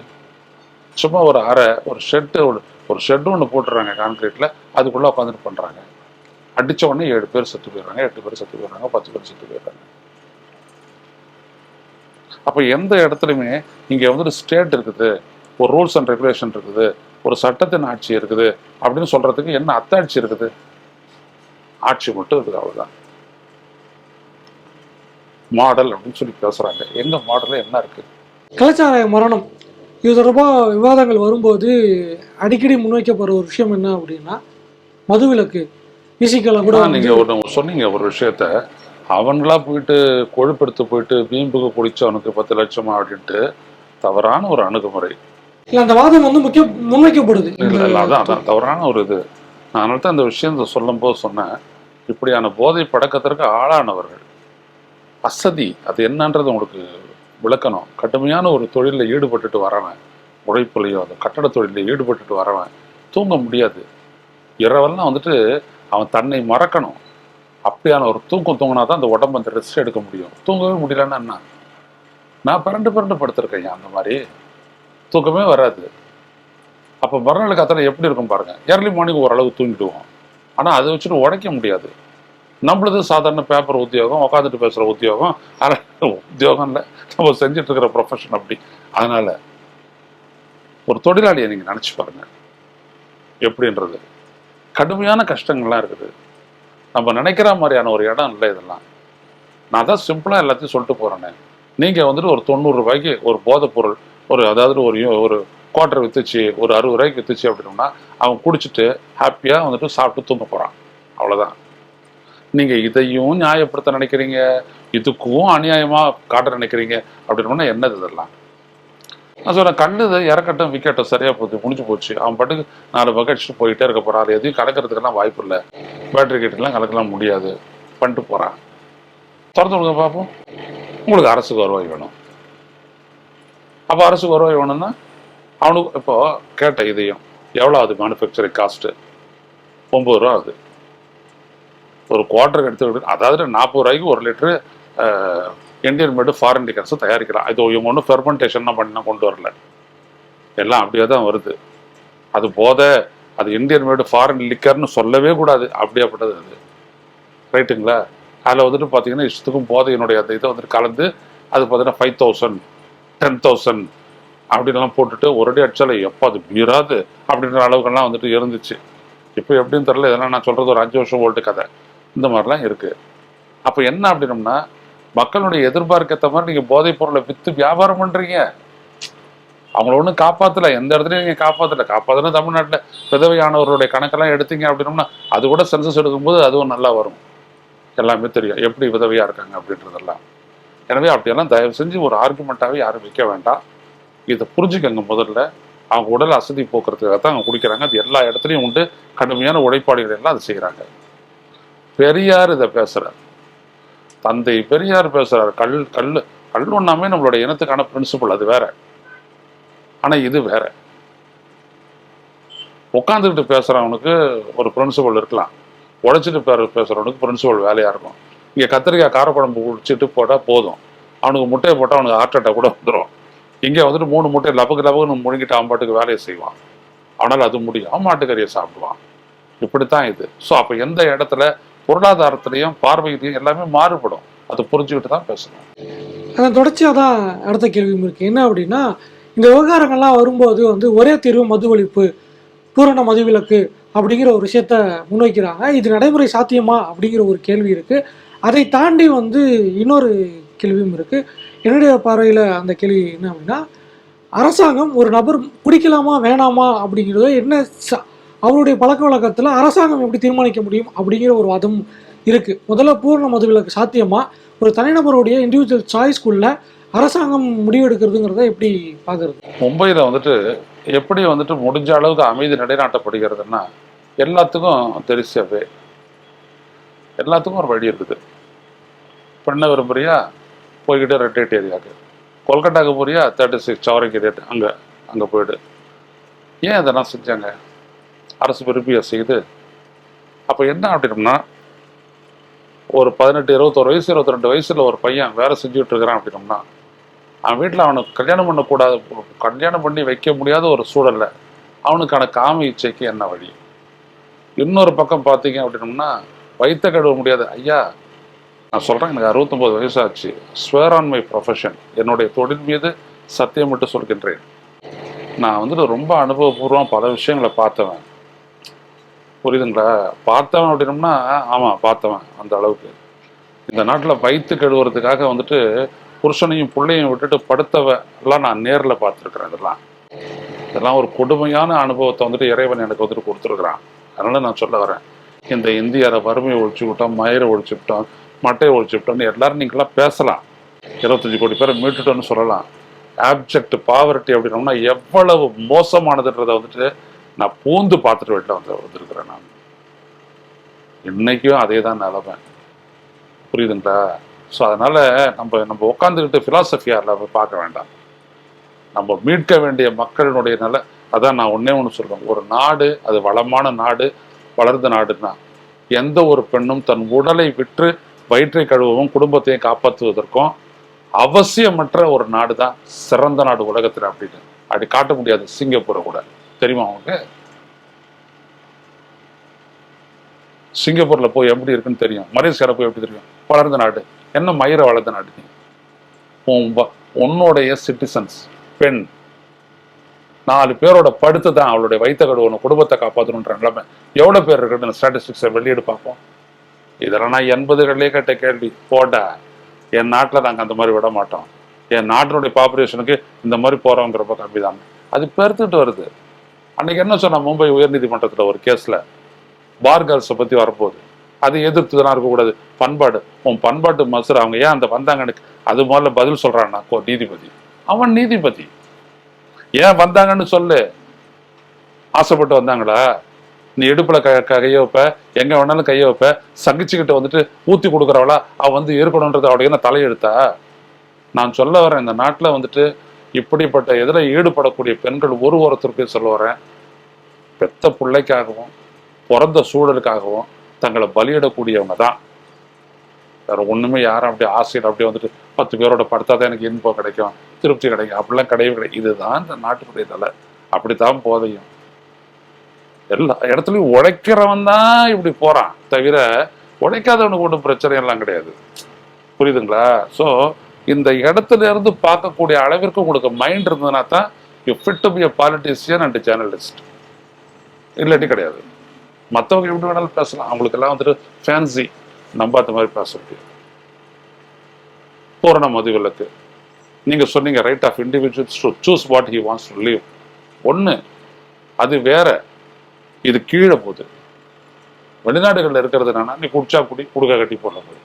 சும்மா ஒரு அறை, ஒரு ஷெட்டு ஒன்று போட்டுடுறாங்க கான்கிரீட்டில், அதுக்குள்ளே உட்காந்துட்டு பண்ணுறாங்க. அடித்த உடனே 7 பேர் செத்து போயிடுறாங்க, 8 பேர் செத்து போயிடுறாங்க, 10 பேர் செத்து போயிடுறாங்க. அப்போ எந்த இடத்துலையுமே இங்கே வந்துட்டு ஸ்டேட் இருக்குது, ஒரு ரூல்ஸ் அண்ட் ரெகுலேஷன் இருக்குது, ஒரு சட்டத்தின் ஆட்சி இருக்குது அப்படின்னு சொல்கிறதுக்கு என்ன அத்தாட்சி இருக்குது? ஆட்சி மட்டும் இருக்குது, அவ்வளோதான். மாடல் அப்படின்னு சொல்லி பேசுகிறாங்க, எங்கள் மாடலில் என்ன இருக்குது? கலாச்சார மரணம் இது தொடர்பாக விவாதங்கள் வரும்போது அடிக்கடி முன்வைக்கப்படுற ஒரு விஷயம் என்ன அப்படின்னா, மதுவிலக்கு. பிசிக்கலாக கூட நீங்கள் ஒன்று சொன்னீங்க ஒரு விஷயத்த, அவங்களா போயிட்டு கொழுப்பெடுத்து போயிட்டு வீம்புக்கு குடிச்சவனுக்கு 10 லட்சமா அப்படின்ட்டு தவறான ஒரு அணுகுமுறை. இல்லை, அந்த வாதம் முன்வைக்கப்படுது. இல்லை, அதான் தவறான ஒரு இது. அதனால தான் அந்த விஷயம் சொல்லும் போது சொன்னேன், இப்படியான போதை பழக்கத்திற்கு ஆளானவர்கள் அசதி அது என்னன்றது உங்களுக்கு விளக்கணும். கடுமையான ஒரு தொழிலில் ஈடுபட்டுட்டு வரவன், உழைப்புலையோ அந்த கட்டட தொழிலில் ஈடுபட்டுட்டு வரவன் தூங்க முடியாது. இரவெல்லாம் வந்துட்டு அவன் தன்னை மறக்கணும். அப்படியான ஒரு தூக்கம் தூங்கினா தான் அந்த உடம்பு அந்த ரெஸ்ட் எடுக்க முடியும். தூங்கவே முடியலன்னா என்ன? நான் பிறண்டு படுத்திருக்கேன் அந்த மாதிரி, தூக்கமே வராது. அப்போ மறுநாளுக்கு அத்தனை எப்படி இருக்கும் பாருங்க. ஏர்லி மார்னிங் ஓரளவு தூங்கிடுவோம், ஆனால் அதை வச்சுட்டு உடைக்க முடியாது. நம்மளது சாதாரண பேப்பர் உத்தியோகம், உட்காந்துட்டு பேசுகிற உத்தியோகம், உத்தியோகம் இல்லை, நம்ம செஞ்சுட்டு இருக்கிற ப்ரொஃபஷன் அப்படி. அதனால ஒரு தொழிலாளியை நீங்கள் நினச்சி பாருங்க எப்படின்றது. கடுமையான கஷ்டங்கள்லாம் இருக்குது. நம்ம நினைக்கிற மாதிரியான ஒரு இடம் இல்லை இதெல்லாம். நான் தான் சிம்பிளாக எல்லாத்தையும் சொல்லிட்டு போகிறேனே. நீங்கள் வந்துட்டு ஒரு 90 ரூபாய்க்கு ஒரு போதைப் பொருள் அதாவது ஒரு குவார்டர் வித்துச்சு, ஒரு 60 ரூபாய்க்கு வித்துச்சு அப்படின்னா அவன் குடிச்சிட்டு ஹாப்பியாக வந்துட்டு சாப்பிட்டு தூங்க போகிறான். அவ்வளோதான். நீங்கள் இதையும் நியாயப்படுத்த நினைக்கிறீங்க, இதுக்கும் அநியாயமாக காட்ட நினைக்கிறீங்க அப்படின்னா என்னது இதெல்லாம்? நான் சொல்கிறேன், கண்ணு இறக்கட்டும் விக்கெட்டும் சரியாக போகுது, முடிஞ்சு போச்சு. அவன் பாட்டுக்கு 4 பக்கம் அடிச்சுட்டு போயிட்டே இருக்க போகிறான். அது எதையும் கலக்கிறதுக்கெல்லாம் வாய்ப்பு இல்லை. பேட்டரி கிட்டலாம் கலக்கலாம் முடியாது, பண்ணிட்டு போகிறான். திறந்து கொடுங்க பார்ப்போம். உங்களுக்கு அரசுக்கு வருவாய் வேணும். அப்போ அரசுக்கு வருவாய் வேணும்னா அவனுக்கு இப்போ கேட்ட இதையும் எவ்வளோ ஆகுது? மேனுஃபேக்சரிங் காஸ்ட்டு 9 ரூபா ஆகுது. ஒரு குவார்டருக்கு எடுத்துக்கிட்டு, அதாவது 40 ரூபாய்க்கு 1 லிட்டரு இந்தியன் மேடு ஃபாரின் லிக்கர்ஸை தயாரிக்கலாம். இது இவங்க ஒன்றும் ஃபெர்மெண்டேஷன்லாம் பண்ணி கொண்டு வரல, எல்லாம் அப்படியே தான் வருது. அது போதை, அது இந்தியன் மேடு ஃபாரின் லிக்கர்னு சொல்லவே கூடாது, அப்படியேப்பட்டது அது. ரைட்டுங்களா? அதில் வந்துட்டு பார்த்தீங்கன்னா இஷ்டத்துக்கும் போதையினுடைய அந்த இதை வந்துட்டு கலந்து அது பார்த்தீங்கன்னா 5000 10,000 அப்படின்லாம் போட்டுட்டு ஒரே அடிச்சால எப்போ அது மீறாது அப்படின்ற அளவுக்கெல்லாம் வந்துட்டு இருந்துச்சு. இப்போ எப்படின்னு தெரியல. இதெல்லாம் நான் சொல்கிறது ஒரு 5 வருஷம் ஓல்டு கதை. இந்த மாதிரிலாம் இருக்குது. அப்போ என்ன அப்படின்னம்னா, மக்களுடைய எதிர்பார்க்கத்த மாதிரி நீங்கள் போதைப் பொருளை விற்று வியாபாரம் பண்ணுறீங்க. அவங்கள ஒன்றும் காப்பாற்றலை, எந்த இடத்துலையும் நீங்கள் காப்பாற்றுனா தமிழ்நாட்டில் விதவையானவர்களுடைய கணக்கெல்லாம் எடுத்தீங்க அப்படின்னம்னா அது கூட சென்சஸ் எடுக்கும்போது அதுவும் நல்லா வரும். எல்லாமே தெரியும் எப்படி விதவையாக இருக்காங்க அப்படின்றதெல்லாம். எனவே அப்படியெல்லாம் தயவு செஞ்சு ஒரு ஆர்குமெண்ட்டாகவே யாரும் வைக்க வேண்டாம். இதை புரிஞ்சுக்கங்க. முதல்ல அவங்க உடல் அசதி போக்குறதுக்காக தான் அவங்க குடிக்கிறாங்க. அது எல்லா இடத்துலையும் உண்டு. கடுமையான உழைப்பாளிகள் எல்லாம் அதை செய்கிறாங்க. பெரியார் இதை பேசுகிறார், தந்தை பெரியார் பேசுகிறார். கல் ஒன்றாமே நம்மளுடைய இனத்துக்கான பிரின்சிபல், அது வேற. ஆனால் இது வேற. உட்காந்துக்கிட்டு பேசுகிறவனுக்கு ஒரு பிரின்சிபல் இருக்கலாம், உழைச்சிட்டு பேசுகிறவனுக்கு பிரின்சிபல் வேலையாக இருக்கும். இங்கே கத்திரிக்காய் காரக்குழம்பு குடிச்சிட்டு போட்டால் போதும், அவனுக்கு முட்டையை போட்டால் அவனுக்கு ஹார்ட் அட்டாக் கூட வந்துடும். இங்கே வந்துட்டு 3 முட்டையை லபுக்கு முழுங்கிட்டு அவன் பாட்டுக்கு வேலையை செய்வான். அவனால் அது முடியும், அவன் மாட்டுக்கறியை சாப்பிடுவான். இப்படித்தான் இது. ஸோ அப்போ எந்த இடத்துல பொருளாதாரத்திலையும் பார்வையிலையும் எல்லாமே மாறுபடும். அதை புரிஞ்சுக்கிட்டு தான் பேசணும். அதன் தொடர்ச்சியாக தான் அடுத்த கேள்வியும் இருக்குது. என்ன அப்படின்னா, இந்த விவகாரங்கள்லாம் வரும்போது ஒரே தீர்வு மது ஒழிப்பு, பூரண மதுவிலக்கு அப்படிங்கிற ஒரு விஷயத்த முன்வைக்கிறாங்க. இது நடைமுறை சாத்தியமா அப்படிங்கிற ஒரு கேள்வி இருக்குது. அதை தாண்டி இன்னொரு கேள்வியும் இருக்குது. என்னுடைய பார்வையில் அந்த கேள்வி என்ன அப்படின்னா, அரசாங்கம் ஒரு நபர் குடிக்கலாமா வேணாமா அப்படிங்கிறத என்ன அவருடைய பழக்க வழக்கத்தில் அரசாங்கம் எப்படி தீர்மானிக்க முடியும் அப்படிங்கிற ஒரு வாதம் இருக்குது. முதல்ல பூர்ண மதுவிலக்கு சாத்தியமா, ஒரு தனிநபருடைய இண்டிவிஜுவல் சாய்ஸ்குள்ள அரசாங்கம் முடிவெடுக்கிறதுங்கிறத எப்படி பார்க்குறது? மும்பையில் எப்படி முடிஞ்ச அளவுக்கு அமைதி நிலைநாட்டப்படுகிறதுனா, எல்லாத்துக்கும் தெரிசவே, எல்லாத்துக்கும் ஒரு வழி இருக்குது. பெண்ணை விரும்புறியா போய்கிட்டே ரெட்டேட் ஏரியாவுக்கு, கொல்கட்டாவுக்கு போறியா 36 சவரைக்கு ரேட் அங்கே போய்டு. ஏன் இதெல்லாம் செஞ்சாங்க? அரசு விரும்பிய செய்து. அப்போ என்ன அப்படின்னம்னா, ஒரு 18, 21 வயசு 22 வயசுல ஒரு பையன் வேலை செஞ்சுட்டு இருக்கிறான் அப்படின்னம்னா, அவன் வீட்டில் அவனுக்கு கல்யாணம் பண்ணி வைக்க முடியாத ஒரு சூழல்ல அவனுக்கான காம இச்சைக்கு என்ன வழி? இன்னொரு பக்கம் பார்த்தீங்க அப்படின்னம்னா, வைத்த கழுவ முடியாது. ஐயா, நான் சொல்கிறேன், எனக்கு 69 வயசு ஆச்சு. ஸ்வேர் ஆன் மை ப்ரொஃபஷன், என்னுடைய தொழில் மீது சத்தியம் மட்டும் சொல்கின்றேன். நான் ரொம்ப அனுபவபூர்வம் பல விஷயங்களை பார்த்தவன். புரியுதுங்களா? பார்த்தவன் அப்படின்னம்னா, ஆமாம் பார்த்தவன். அந்த அளவுக்கு இந்த நாட்டில் வயிற்று கழுவுறதுக்காக புருஷனையும் பிள்ளையும் விட்டுட்டு படுத்தவன் எல்லாம் நான் நேரில் பார்த்துருக்குறேன். இதெல்லாம் ஒரு கொடுமையான அனுபவத்தை இறைவன் எனக்கு கொடுத்துருக்குறான். அதனால நான் சொல்ல வரேன், இந்த இந்தியாவை வறுமையை ஒழிச்சு விட்டோம், மயிரை ஒழிச்சு விட்டோம், மட்டையை ஒழிச்சு விட்டோம்னு எல்லாரும் நீங்களாம் பேசலாம். 25 கோடி பேரை மீட்டுட்டோன்னு சொல்லலாம். ஆப்ஜெக்ட் பாவர்ட்டி அப்படின்னோம்னா எவ்வளவு மோசமானதுன்றதை நான் பூந்து பார்த்துட்டு வீட்டில் வந்திருக்கிறேன். நான் இன்னைக்கும் அதே தான் நிலைமை. புரியுதுங்களா? ஸோ அதனால நம்ம உட்காந்துக்கிட்டு ஃபிலாசபியாரில் போய் பார்க்க வேண்டாம். நம்ம மீட்க வேண்டிய மக்களினுடைய அதான் நான் ஒன்று சொல்றேன். ஒரு நாடு அது வளமான நாடு, வளர்ந்த நாடுன்னா எந்த ஒரு பெண்ணும் தன் உடலை விற்று வயிற்றை கழுவவும் குடும்பத்தையும் காப்பாற்றுவதற்கும் அவசியமற்ற ஒரு நாடு தான் சிறந்த நாடு உலகத்தில் அப்படின்னு அப்படி காட்ட முடியாது. சிங்கப்பூரை கூட தெரியுமா உங்களுக்கு? சிங்கப்பூர்ல போய் எப்படி இருக்குன்னு தெரியும், மலேசியால போய் எப்படி தெரியும். வளர்ந்த நாடு என்ன மயிரை வளர்ந்த நாடு. உன்னுடைய சிட்டிசன்ஸ் பெண் 4 பேரோட படுத்து தான் அவளுடைய வயிற்ற கழுவணும், குடும்பத்தை காப்பாற்றணுன்ற நிலைமை எவ்வளவு பேர் இருக்குன்னு ஸ்டாட்டிஸ்டிக்ஸை வெளியிடு பார்ப்போம். இதெல்லாம் நான் 80களிலே கேட்ட கேள்வி. போட்டா என் நாட்டில் நாங்கள் அந்த மாதிரி விட மாட்டோம், என் நாட்டினுடைய பாப்புலேஷனுக்கு இந்த மாதிரி போறவங்க ரொம்ப கம்மி தான். அது பெருத்துட்டு வருது. அன்னைக்கு என்ன சொன்னா, மும்பை உயர்நீதிமன்றத்தில் ஒரு கேஸ்ல பார் கேர்ள்ஸை பத்தி வரப்போகுது, அது எதிர்த்துதான் இருக்கக்கூடாது, பண்பாடு, உன் பண்பாட்டு மசூர் அவங்க ஏன் அந்த வந்தாங்கன்னு அது முதல்ல பதில் சொல்றான்னா நீதிபதி. அவன் நீதிபதி, ஏன் வந்தாங்கன்னு சொல்லு. ஆசைப்பட்டு வந்தாங்களா? நீ இடுப்புல கைய வைப்ப, எங்க வேணாலும் கைய வைப்ப, சகிச்சுக்கிட்டு வந்துட்டு ஊத்தி கொடுக்குறவளா அவ வந்து இருக்கணும்ன்றது அவடைய என்ன தலையெடுத்தா? நான் சொல்ல வரேன், இந்த நாட்டுல வந்துட்டு இப்படிப்பட்ட எதில் ஈடுபடக்கூடிய பெண்கள் ஒருத்தருக்கு சொல்ல வரேன், பெத்த பிள்ளைக்காகவும் பிறந்த சூழலுக்காகவும் தங்களை பலியிடக்கூடியவங்க தான். வேற ஒண்ணுமே யாரும் அப்படி ஆசையில் அப்படியே வந்துட்டு 10 பேரோட படுத்தாதான் எனக்கு இன்பம் கிடைக்கும், திருப்தி கிடைக்கும், அப்படிலாம் கிடையவே கிடையாது. இதுதான் இந்த நாட்டுக்குடைய தலை. அப்படித்தான் போதையும். எல்லா இடத்துலையும் உழைக்கிறவன் தான் இப்படி போறான், தவிர உழைக்காதவனுக்கு ஒன்றும் பிரச்சனை எல்லாம் கிடையாது. புரியுதுங்களா? ஸோ இந்த இடத்துல இருந்து பார்க்கக்கூடிய அளவிற்கு உங்களுக்கு மைண்ட் இருந்ததுன்னா தான் you fit to be a politician and journalist. இல்லாட்டி கிடையாது. மற்றவங்க எப்படி வேணாலும் பேசலாம், அவங்களுக்கு எல்லாம் வந்துட்டு ஃபேன்சி, நம்பாத மாதிரி பேச முடியும். பூரண மதுவிலக்கு நீங்க சொன்னீங்க, right of individuals to choose what he wants to live. ஒன்று அது வேற, இது கீழே போகுது. வெளிநாடுகளில் இருக்கிறது என்னன்னா, நீ குடிச்சா குடி, குடுக்க கட்டி போடுற போது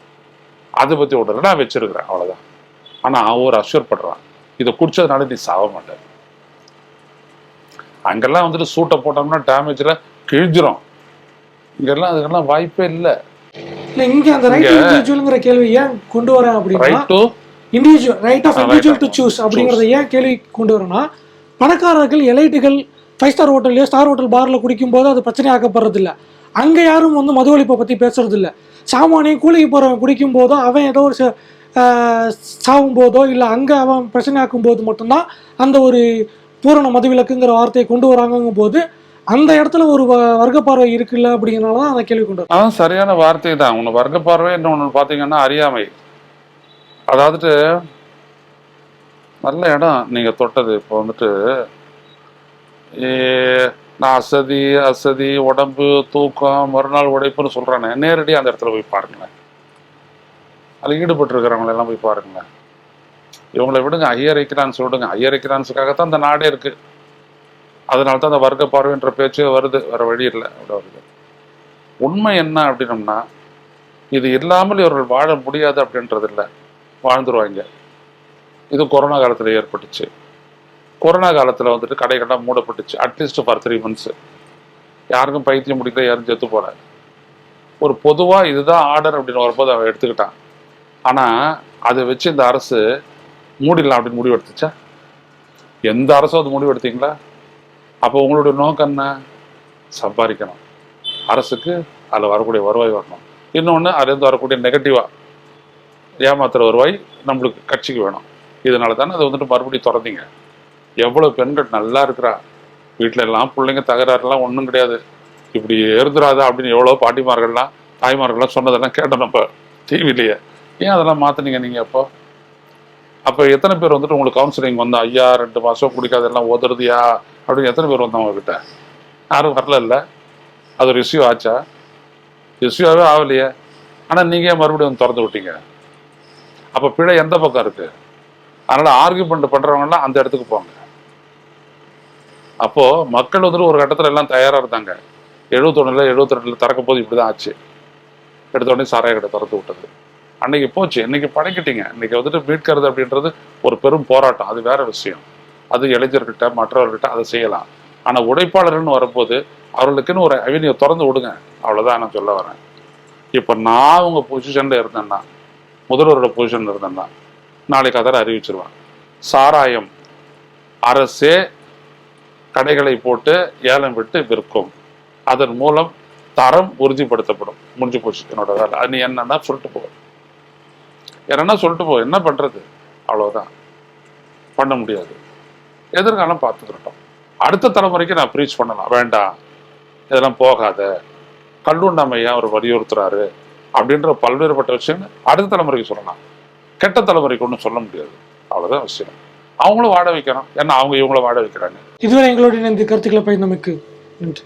அதை பத்தி விடுறது நான் வச்சிருக்கிறேன், அவ்வளவுதான். ஆனா அவர் அஷ்யூர் பண்றான், இதை குடிச்சதுனால நீ சாக மாட்டேன். அங்கெல்லாம் வந்துட்டு சூட்டை போட்டோம்னா டேமேஜ்ல கிழிஞ்சிரும். இங்கெல்லாம் அதுக்கெல்லாம் வாய்ப்பே இல்லை. இங்க அந்த ரைட் டு இண்டிவிஜுவல்ங்கற கேள்வி ஏன் கொண்டு வரேன் அப்படின்னா, right to individual, right of individual to choose அப்படிங்கறத ஏன் கேள்வி கொண்டு வரேன்னா, பணக்காரர்கள் எலைட்டுகள் 5 ஸ்டார் ஹோட்டல்லையோ ஸ்டார் ஹோட்டல் பார்ல குடிக்கும் போது அது பிரச்சனை ஆக்கப்படுறது இல்லை. அங்க யாரும் வந்து மது ஒழிப்பை பத்தி பேசுறது இல்லை. சாமானியம் கூலிக்கு போறவன் குடிக்கும் போதோ, அவன் ஏதோ ஒரு சாகும் போதோ இல்லை அங்க அவன் பிரச்சனை ஆக்கும் போது மட்டும்தான் அந்த ஒரு பூரண மதுவிலக்குங்கிற வார்த்தையை கொண்டு வராங்கும் போது அந்த இடத்துல ஒரு வர்க்க பார்வை இருக்குல்ல, அப்படிங்கிறனால அந்த கேள்வி கொண்டு வரும். அதான் சரியான வார்த்தை தான். உன்னை வர்க்க பார்வை இன்னொன்று பார்த்தீங்கன்னா அறியாமை. அதாவது நல்ல இடம் நீங்க தொட்டது. இப்போ வந்துட்டு நான் அசதி உடம்பு தூக்கம் மறுநாள் உடைப்புன்னு சொல்றானே, நேரடியாக அந்த இடத்துல போய் பாருங்களேன். அதில் ஈடுபட்டு இருக்கிறவங்களை எல்லாம் போய் பாருங்களேன். இவங்களை விடுங்க, ஹையர் எக்கனான்ஸ் விடுங்க. ஹையர் எக்கனான்ஸுக்காகத்தான் அந்த நாடே இருக்கு. அதனால தான் அந்த வர்க்க பார்வைன்ற பேச்சு வருது, வேற வழி இல்லை, அப்படி வருது. உண்மை என்ன அப்படின்னம்னா, இது இல்லாமல் இவர்கள் வாழ முடியாது அப்படின்றது இல்லை, வாழ்ந்துருவாங்க. இது கொரோனா காலத்தில் ஏற்பட்டுச்சு. கொரோனா காலத்தில் வந்துட்டு கடைகள்லாம் மூடப்பட்டுச்சு, அட்லீஸ்ட் ஃபார் 3 months. யாருக்கும் பைத்தியம் முடிக்கல, யாரும் செத்து போற. ஒரு பொதுவாக இதுதான் ஆர்டர் அப்படின்னு வரும்போது அவன் எடுத்துக்கிட்டான். ஆனால் அதை வச்சு இந்த அரசு மூடிடலாம் அப்படின்னு முடிவு எடுத்துச்சா? எந்த அரசும் அது முடிவு எடுத்தீங்களா? அப்போ உங்களுடைய நோக்கம் என்ன? சம்பாதிக்கணும், அரசுக்கு அதில் வரக்கூடிய வருவாய் வரணும். இன்னொன்று அதுலேருந்து வரக்கூடிய நெகட்டிவாக ஏமாத்துற வருவாய் நம்மளுக்கு கட்சிக்கு வேணும். இதனால தானே அதை வந்துட்டு மறுபடியும் திறந்தீங்க. எவ்வளோ பெண்கள் நல்லா இருக்கிறா, வீட்டில எல்லாம் பிள்ளைங்க தகராறுலாம் ஒன்றும் கிடையாது, இப்படி எழுதுறாதா அப்படின்னு எவ்வளோ பாட்டிமார்கள்லாம் தாய்மார்கள்லாம் சொன்னதெல்லாம் கேட்டோம் நம்ம டிவிலேயே. ஏன் அதெல்லாம் மாற்றினீங்க நீங்கள்? அப்போ எத்தனை பேர் வந்துட்டு உங்களுக்கு கவுன்சிலிங் வந்தா, ஐயா 2 மாதம் குடிக்காத எல்லாம் ஓதுறதுயா அப்படின்னு எத்தனை பேர் வந்தவங்க கிட்ட? யாரும் வரல. இல்லை, அது ஒரு இஷ்யூ ஆச்சா? இஷ்யூவாகவே ஆகலையே. ஆனால் நீங்கள் மறுபடியும் திறந்து விட்டீங்க. அப்போ பிழை எந்த பக்கம் இருக்கு? அதனால ஆர்கியூமெண்ட் பண்றவங்கலாம் அந்த இடத்துக்கு போங்க. அப்போ மக்கள் வந்துட்டு ஒரு கட்டத்தில் எல்லாம் தயாரா இருந்தாங்க. 71 72 திறக்க போது இப்படிதான் ஆச்சு. எடுத்த உடனே சாராய கடை திறந்து விட்டது. அன்னைக்கு போச்சு. இன்னைக்கு படைக்கிட்டீங்க. இன்னைக்கு வந்துட்டு மீட்கிறது அப்படின்றது ஒரு பெரும் போராட்டம், அது வேற விஷயம். அது இளைஞர்கிட்ட மற்றவர்கிட்ட அதை செய்யலாம். ஆனா உடைப்பாளர்கள்னு வரும்போது அவர்களுக்குன்னு ஒரு அவென்யூ திறந்து விடுங்க, அவ்வளவுதான் நான் சொல்ல வரேன். இப்ப நான் உங்க பொசிஷன்ல இருந்தேன்னா முதல்வரோட பொசிஷன் இருந்தேன்னா நாளைக்கு அதை அறிவிச்சிருவான். சாராயம் அரசே கடைகளை போட்டு ஏலம் விட்டு விற்கும், அதன் மூலம் தரம் உறுதிப்படுத்தப்படும். முடிஞ்சு போச்சு என்னோட வேலை. அது நீ என்னன்னா சொல்லிட்டு போ, என்னன்னா சொல்லிட்டு போ, என்ன பண்றது, அவ்வளவுதான். பண்ண முடியாது. எதிர்காலம் பார்த்துக்கிட்டோம். அடுத்த தலைமுறைக்கு நான் ப்ரீச் பண்ணலாம், வேண்டாம் இதெல்லாம் போகாத, கல்லுண்ணாமையா அவர் வலியுறுத்துறாரு அப்படின்ற பல்வேறுபட்ட விஷயங்கள் அடுத்த தலைமுறைக்கு சொல்லலாம். கெட்ட தலைமுறைக்கு ஒன்றும் சொல்ல முடியாது. அவ்வளவுதான் விஷயம். அவங்களும் வாட வைக்கணும், ஏன்னா அவங்க இவங்கள வாட வைக்கிறாங்க. இதுவரை எங்களோட இணைந்து கருத்துக்களை பகிர்ந்தமைக்கு நன்றி.